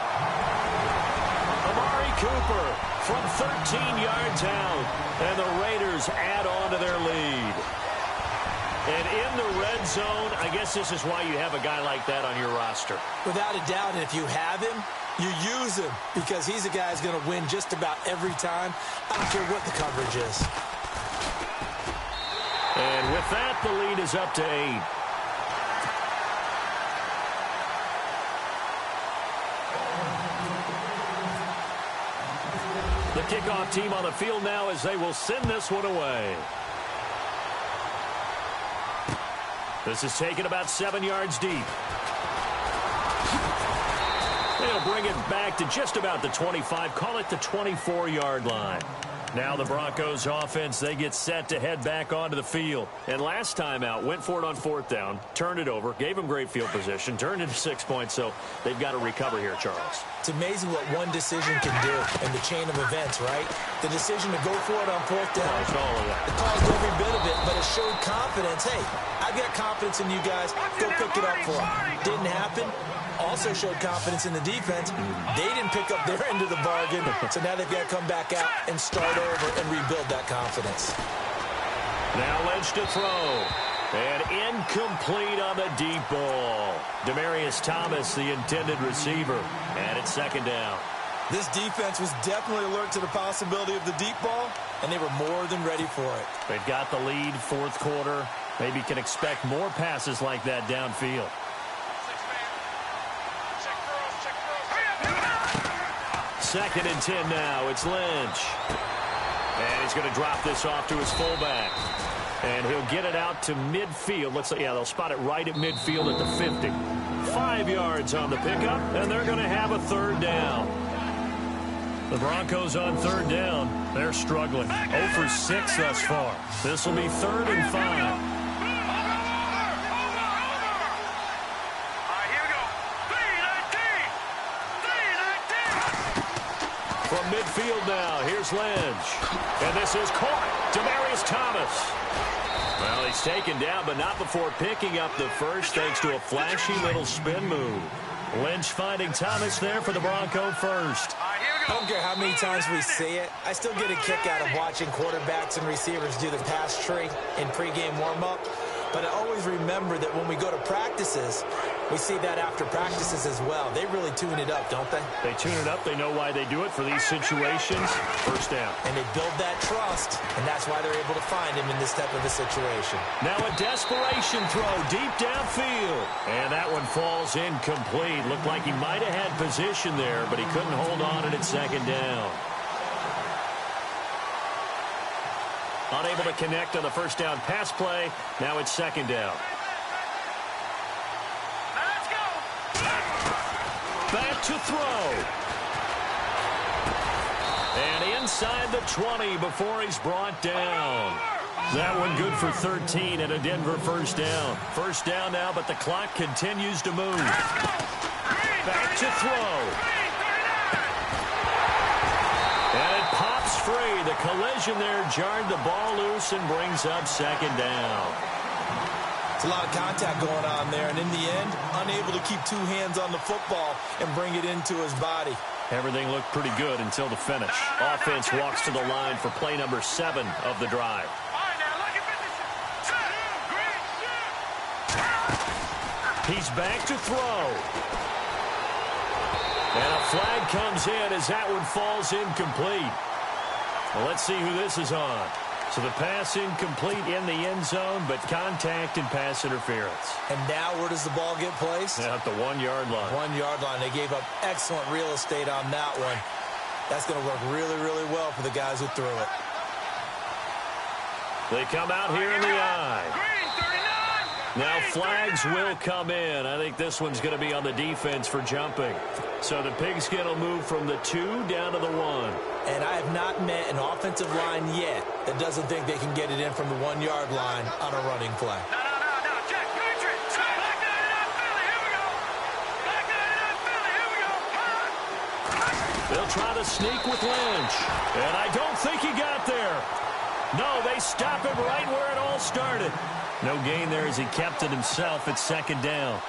Cooper from 13 yards out, and the Raiders add on to their lead. And in the red zone, I guess this is why you have a guy like that on your roster. Without a doubt, and if you have him, you use him because he's a guy who's going to win just about every time. I don't care what the coverage is. And with that, the lead is up to 8. The kickoff team on the field now as they will send this one away. This is taken about 7 yards deep. They'll bring it back to just about the 25, call it the 24-yard line. Now the Broncos offense, they get set to head back onto the field. And last time out, went for it on 4th down, turned it over, gave them great field position, turned it to 6 points, so they've got to recover here, Charles. It's amazing what one decision can do in the chain of events, right? The decision to go for it on 4th down. Caused all of that. It caused every bit of it, but it showed confidence. Hey, I've got confidence in you guys. Go pick it up for them. Didn't happen. Also showed confidence in the defense. They didn't pick up their end of the bargain, so now they've got to come back out and start over and rebuild that confidence. Now Lynch to throw. And incomplete on the deep ball. Demaryius Thomas, the intended receiver. And it's 2nd down. This defense was definitely alert to the possibility of the deep ball, and they were more than ready for it. They've got the lead, 4th quarter. Maybe can expect more passes like that downfield. 2nd and 10 now. It's Lynch. And he's going to drop this off to his fullback. And he'll get it out to midfield. Looks like, yeah, they'll spot it right at midfield at the 50. 5 yards on the pickup, and they're going to have a 3rd down. The Broncos on 3rd down. They're struggling. 0 for 6 thus far. This will be 3rd and 5. From midfield now, here's Lynch. And this is caught. Demaryius Thomas. Well, he's taken down, but not before picking up the first, thanks to a flashy little spin move. Lynch finding Thomas there for the Bronco first. I don't care how many times we see it. I still get a kick out of watching quarterbacks and receivers do the pass tree in pregame warm-up. But I always remember that when we go to practices, we see that after practices as well. They really tune it up, don't they? They tune it up. They know why they do it for these situations. 1st down. And they build that trust, and that's why they're able to find him in this type of a situation. Now a desperation throw deep downfield. And that one falls incomplete. Looked like he might have had position there, but he couldn't hold on it at 2nd down. Unable to connect on the 1st down pass play. Now it's 2nd down. Let's go. Back to throw. And inside the 20 before he's brought down. That one good for 13 and a Denver 1st down. 1st down now, but the clock continues to move. Back to throw. And it pops free. The collision there jarred the ball loose and brings up 2nd down. It's a lot of contact going on there, and in the end, unable to keep 2 hands on the football and bring it into his body. Everything looked pretty good until the finish. Offense walks to the line for play number 7 of the drive. He's back to throw. And a flag comes in as that one falls incomplete. Well, let's see who this is on. So the pass incomplete in the end zone, but contact and pass interference. And now where does the ball get placed? At the 1-yard line. 1-yard line. They gave up excellent real estate on that one. That's going to work really, really well for the guys who threw it. They come out here in the eye. Now flags will come in. I think this one's going to be on the defense for jumping. So the Pigskin will move from the 2 down to the 1. And I have not met an offensive line yet that doesn't think they can get it in from the 1-yard line on a running play. No, Jack, Patriots. Back to Philly. Here we go. Back to Philly. Here we go. They'll try to sneak with Lynch. And I don't think he got there. No, they stop him right where it all started. No gain there as he kept it himself at 2nd down.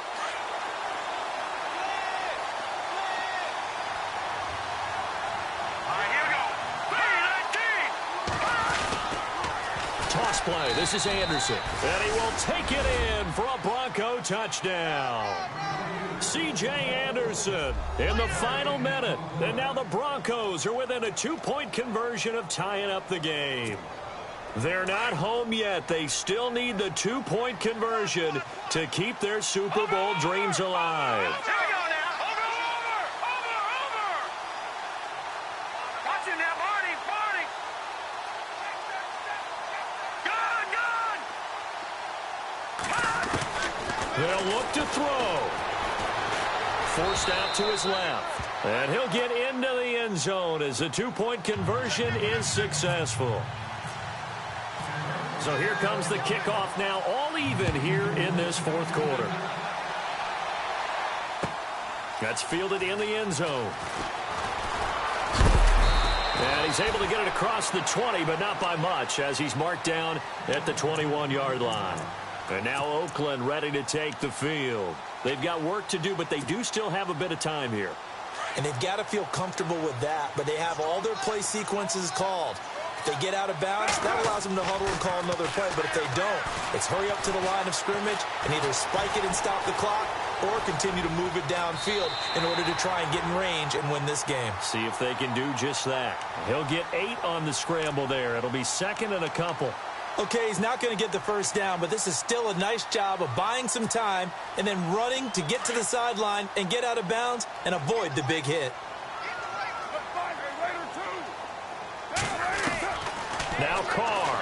Toss play. This is Anderson. And he will take it in for a Bronco touchdown. C.J. Anderson in the final minute. And now the Broncos are within a 2-point conversion of tying up the game. They're not home yet. They still need the 2-point conversion to keep their Super Bowl dreams alive. Here we go now. Over. Watch him now, Marty. Gone. They'll look to throw. forced out to his left. And he'll get into the end zone as the two-point conversion is successful. So here comes the kickoff now, all even here in this fourth quarter. That's fielded in the end zone. And he's able to get it across the 20, but not by much, as he's marked down at the 21-yard line. And now Oakland ready to take the field. They've got work to do, but they do still have a bit of time here. And they've got to feel comfortable with that, but they have all their play sequences called. If they get out of bounds, that allows them to huddle and call another play. But if they don't, it's hurry up to the line of scrimmage and either spike it and stop the clock or continue to move it downfield in order to try and get in range and win this game. See if they can do just that. He'll get 8 on the scramble there. It'll be second and a couple. Okay, he's not going to get the first down, but this is still a nice job of buying some time and then running to get to the sideline and get out of bounds and avoid the big hit. Now Carr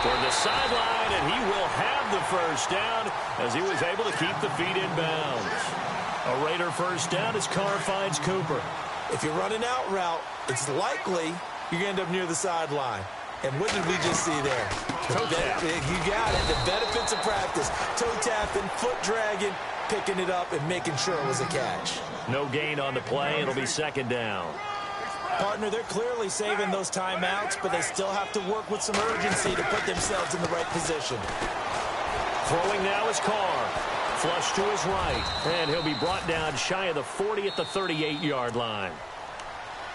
toward the sideline, and he will have the first down as he was able to keep the feet in bounds. A Raider first down as Carr finds Cooper. If you're running out route, it's likely you're going to end up near the sideline. And what did we just see there? Toe tap. You got it. The benefits of practice. Toe tapping, foot dragging, picking it up, and making sure it was a catch. No gain on the play. It'll be second down. Partner, they're clearly saving those timeouts, but they still have to work with some urgency to put themselves in the right position. Throwing now is Carr. Flush to his right. And he'll be brought down shy of the 40 at the 38-yard line.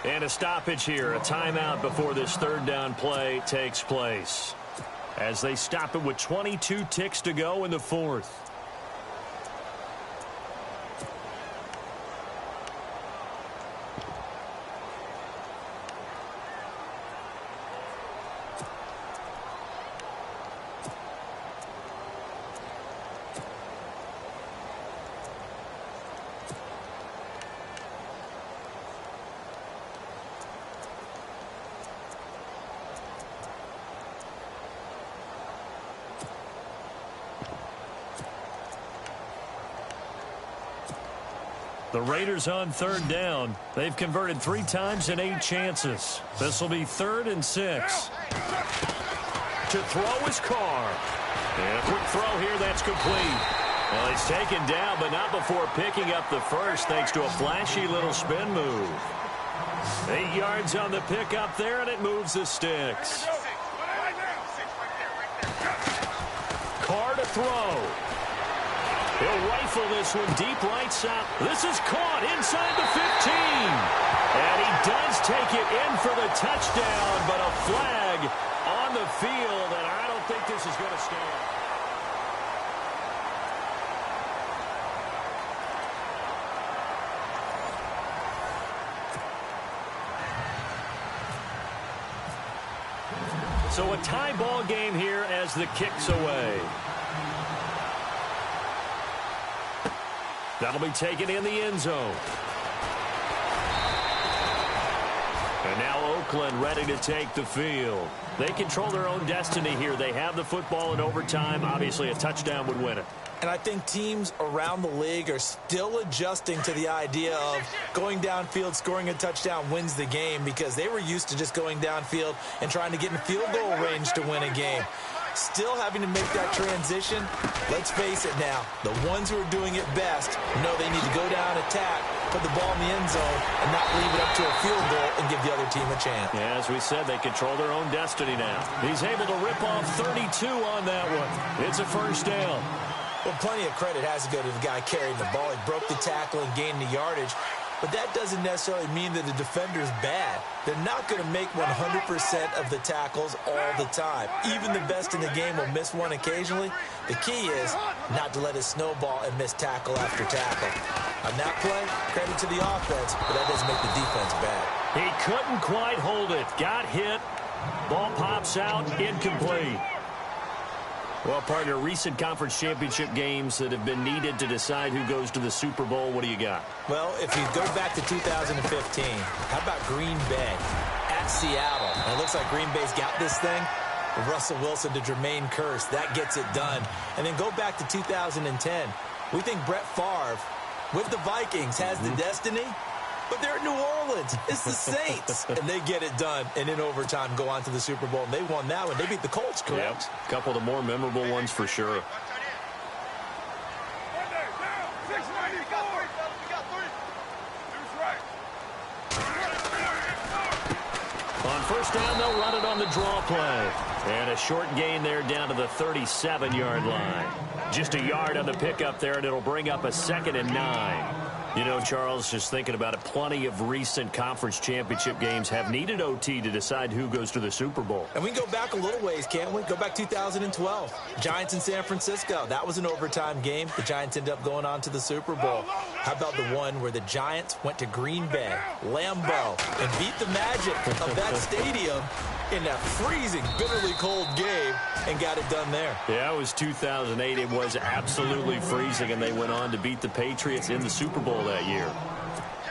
And a stoppage here, a timeout before this third down play takes place, as they stop it with 22 ticks to go in the fourth. The Raiders on third down. They've converted 3 times in 8 chances. This will be 3rd and 6. To throw is Carr. And a quick throw here, that's complete. Well, he's taken down, but not before picking up the first, thanks to a flashy little spin move. 8 yards on the pickup there, and it moves the sticks. Carr to throw. He'll rifle this one deep right side. This is caught inside the 15. And he does take it in for the touchdown, but a flag on the field, and I don't think this is going to stand. So a tie ball game here as the kick's away. That'll be taken in the end zone. And now Oakland ready to take the field. They control their own destiny here. They have the football in overtime. Obviously, a touchdown would win it. And I think teams around the league are still adjusting to the idea of going downfield, scoring a touchdown wins the game, because they were used to just going downfield and trying to get in field goal range to win a game. Still having to make that transition. Let's face it now, the ones who are doing it best know they need to go down, attack, put the ball in the end zone, and not leave it up to a field goal and give the other team a chance. Yeah, as we said, they control their own destiny now. He's able to rip off 32 on that one. It's a first down. Well, plenty of credit has to go to the guy carrying the ball. He broke the tackle and gained the yardage. But that doesn't necessarily mean that the defender's bad. They're not going to make 100% of the tackles all the time. Even the best in the game will miss one occasionally. The key is not to let it snowball and miss tackle after tackle. On that play, credit to the offense, but that doesn't make the defense bad. He couldn't quite hold it. Got hit. Ball pops out, incomplete. Well, partner, recent conference championship games that have been needed to decide who goes to the Super Bowl, what do you got? Well, if you go back to 2015, how about Green Bay at Seattle? And it looks like Green Bay's got this thing. Russell Wilson to Jermaine Kearse, that gets it done. And then go back to 2010. We think Brett Favre with the Vikings has the destiny, but they're at New Orleans. It's the Saints, and they get it done. And in overtime, go on to the Super Bowl. And they won that one. They beat the Colts, correct? Yep. A couple of the more memorable ones for sure. On first down, they'll run it on the draw play. And a short gain there down to the 37-yard line. Just a yard on the pickup there, and it'll bring up a 2nd and 9. You know, Charles, just thinking about it, plenty of recent conference championship games have needed OT to decide who goes to the Super Bowl. And we can go back a little ways, can't we? Go back 2012. Giants in San Francisco. That was an overtime game. The Giants ended up going on to the Super Bowl. How about the one where the Giants went to Green Bay, Lambeau, and beat the magic of that stadium in that freezing, bitterly cold game and got it done there? Yeah, it was 2008. It was absolutely freezing, and they went on to beat the Patriots in the Super Bowl that year.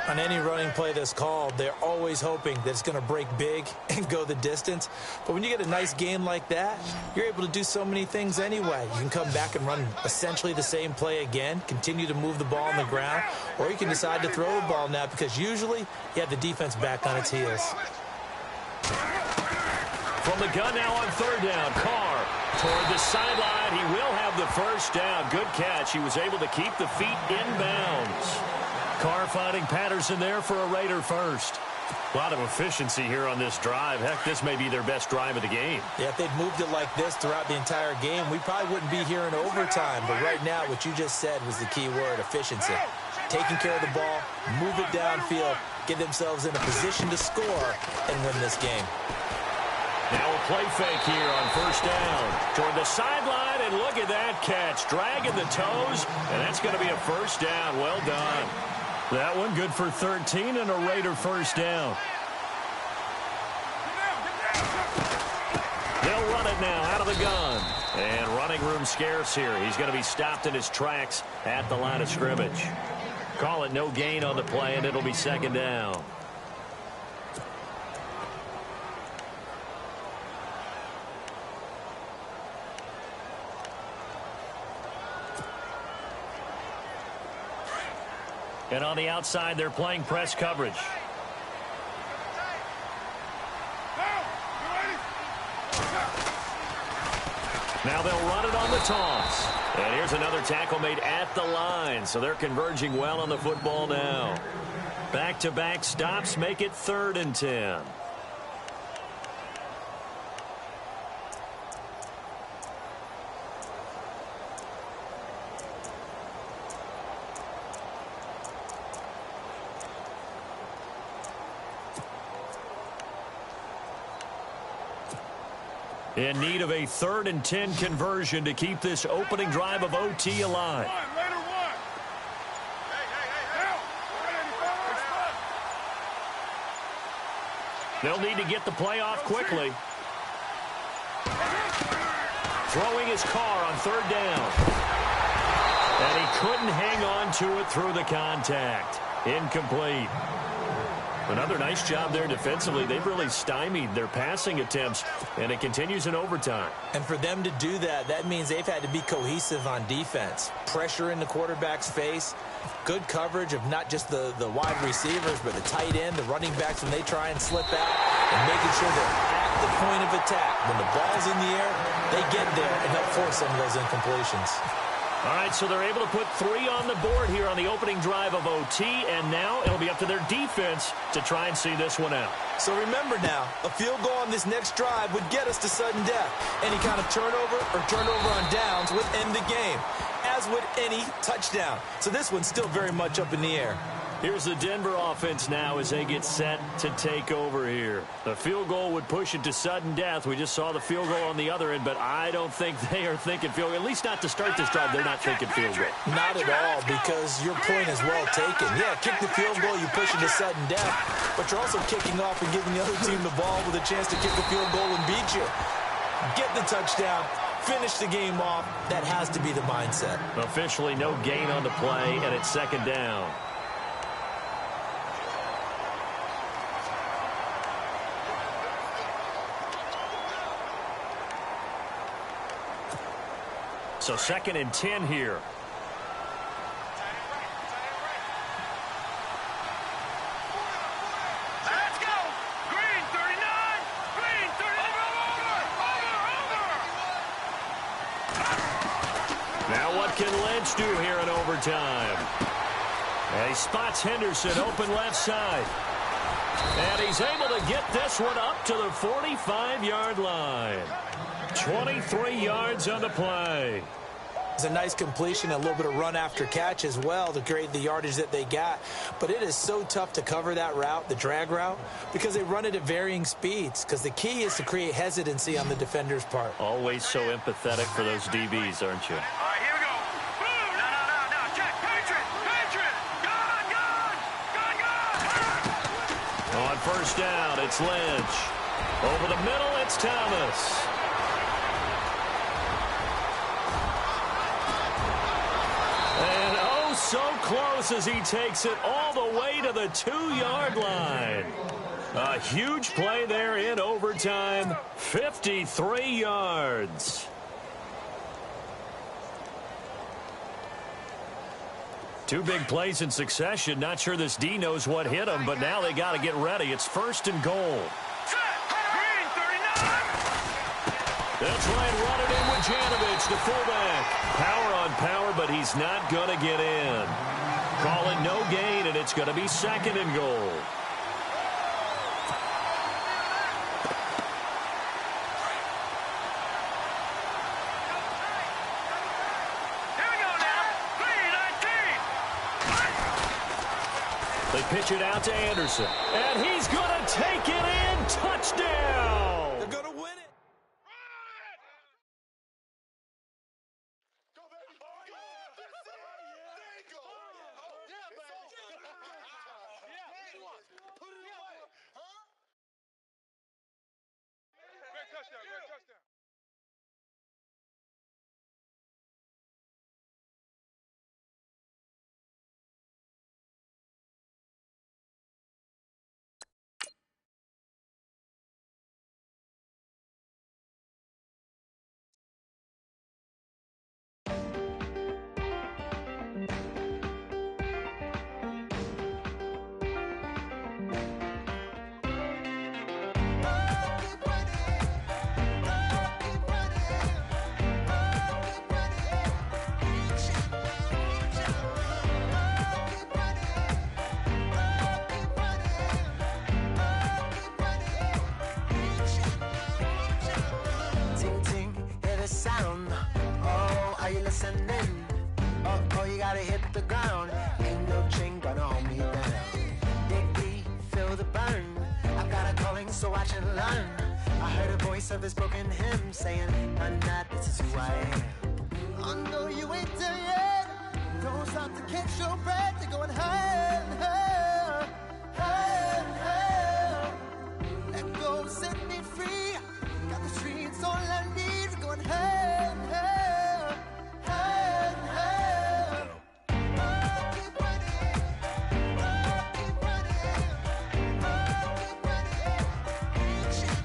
On any running play that's called, they're always hoping that it's going to break big and go the distance. But when you get a nice game like that, you're able to do so many things anyway. You can come back and run essentially the same play again, continue to move the ball on the ground, or you can decide to throw the ball now because usually you have the defense back on its heels. From the gun now on third down, Carr toward the sideline. He will have the first down. Good catch. He was able to keep the feet inbounds. Carr finding Patterson there for a Raider first. A lot of efficiency here on this drive. Heck, this may be their best drive of the game. Yeah, if they'd moved it like this throughout the entire game, we probably wouldn't be here in overtime. But right now, what you just said was the key word, efficiency. Taking care of the ball, move it downfield, get themselves in a position to score, and win this game. Now a play fake here on first down. Toward the sideline, and look at that catch. Dragging the toes, and that's going to be a first down. Well done. That one good for 13 and a Raider first down. They'll run it now out of the gun. And running room scarce here. He's going to be stopped in his tracks at the line of scrimmage. Call it no gain on the play, and it'll be 2nd down. And on the outside, they're playing press coverage. Now they'll run it on the toss. And here's another tackle made at the line. So they're converging well on the football now. Back-to-back stops make it 3rd and 10. In need of a 3rd and 10 conversion to keep this opening drive of OT alive. They'll need to get the play off quickly. Throwing his Carr on 3rd down. And he couldn't hang on to it through the contact. Incomplete. Another nice job there defensively. They've really stymied their passing attempts, and it continues in overtime. And for them to do that, that means they've had to be cohesive on defense. Pressure in the quarterback's face, good coverage of not just the wide receivers, but the tight end, the running backs when they try and slip out, and making sure they're at the point of attack. When the ball's in the air, they get there and help force some of those incompletions. All right, so they're able to put 3 on the board here on the opening drive of OT, and now it'll be up to their defense to try and see this one out. So remember now, a field goal on this next drive would get us to sudden death. Any kind of turnover or turnover on downs would end the game, as would any touchdown. So this one's still very much up in the air. Here's the Denver offense now as they get set to take over here. The field goal would push it to sudden death. We just saw the field goal on the other end, but I don't think they are thinking field goal. At least not to start this drive. They're not thinking field goal. Not at all, because your point is well taken. Yeah, kick the field goal, you push it to sudden death, but you're also kicking off and giving the other team the ball with a chance to kick a field goal and beat you. Get the touchdown. Finish the game off. That has to be the mindset. Officially no gain on the play, and it's 2nd down. So 2nd and 10 here. Now what can Lynch do here in overtime? And he spots Henderson open left side. And he's able to get this one up to the 45-yard line. 23 yards on the play. It's a nice completion, a little bit of run after catch as well to create the yardage that they got. But it is so tough to cover that route, the drag route, because they run it at varying speeds. Because the key is to create hesitancy on the defender's part. Always so empathetic for those DBs, aren't you? All right, here we go. Boom! No. Check. Patriot! Gone! On first down, it's Lynch. Over the middle, it's Thomas. And oh, so close as he takes it all the way to the 2-yard line. A huge play there in overtime. 53 yards. Two big plays in succession. Not sure this D knows what hit him, but now they got to get ready. It's first and goal. Green, 39! That's right, run it in with Janovich, the fullback. Power on power, but he's not going to get in. Call it no gain, and it's going to be second and goal. Here we go now. 3-19. They pitch it out to Anderson, and he's going to take it in. Touchdown! They're going to win it. Great touchdown. Ting ting, hear the sound. Oh, are you listening? Oh, you gotta hit the ground. Ain't no chain gonna hold me down. Dig deep, feel the burn. I've got a calling, so watch and learn. I heard a voice of this broken hymn saying, "None that this is who I am." I know you ain't there yet. Don't stop to catch your breath. You're going higher and higher, higher and higher. Let go, set me free. Got the streets all I need. We're going higher and higher, higher and higher. Keep running, keep running, keep running. Keep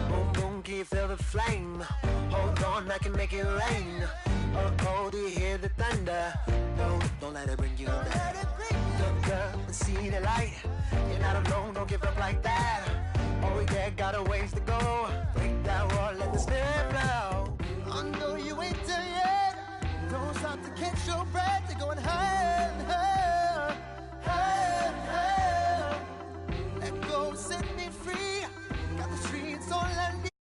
Boom, boom, can you feel the flame? Hold on, I can make it rain. Oh, do you hear the thunder? No, don't let it bring you down. Look up and see the light. You're not alone, don't give up like that. Oh, yeah, got a ways to go. Break that wall, let the spirit flow. I know you ain't there yet. Don't stop to catch your breath. You're going higher and higher, higher and higher. Let go, set me free. Got the streets all I need.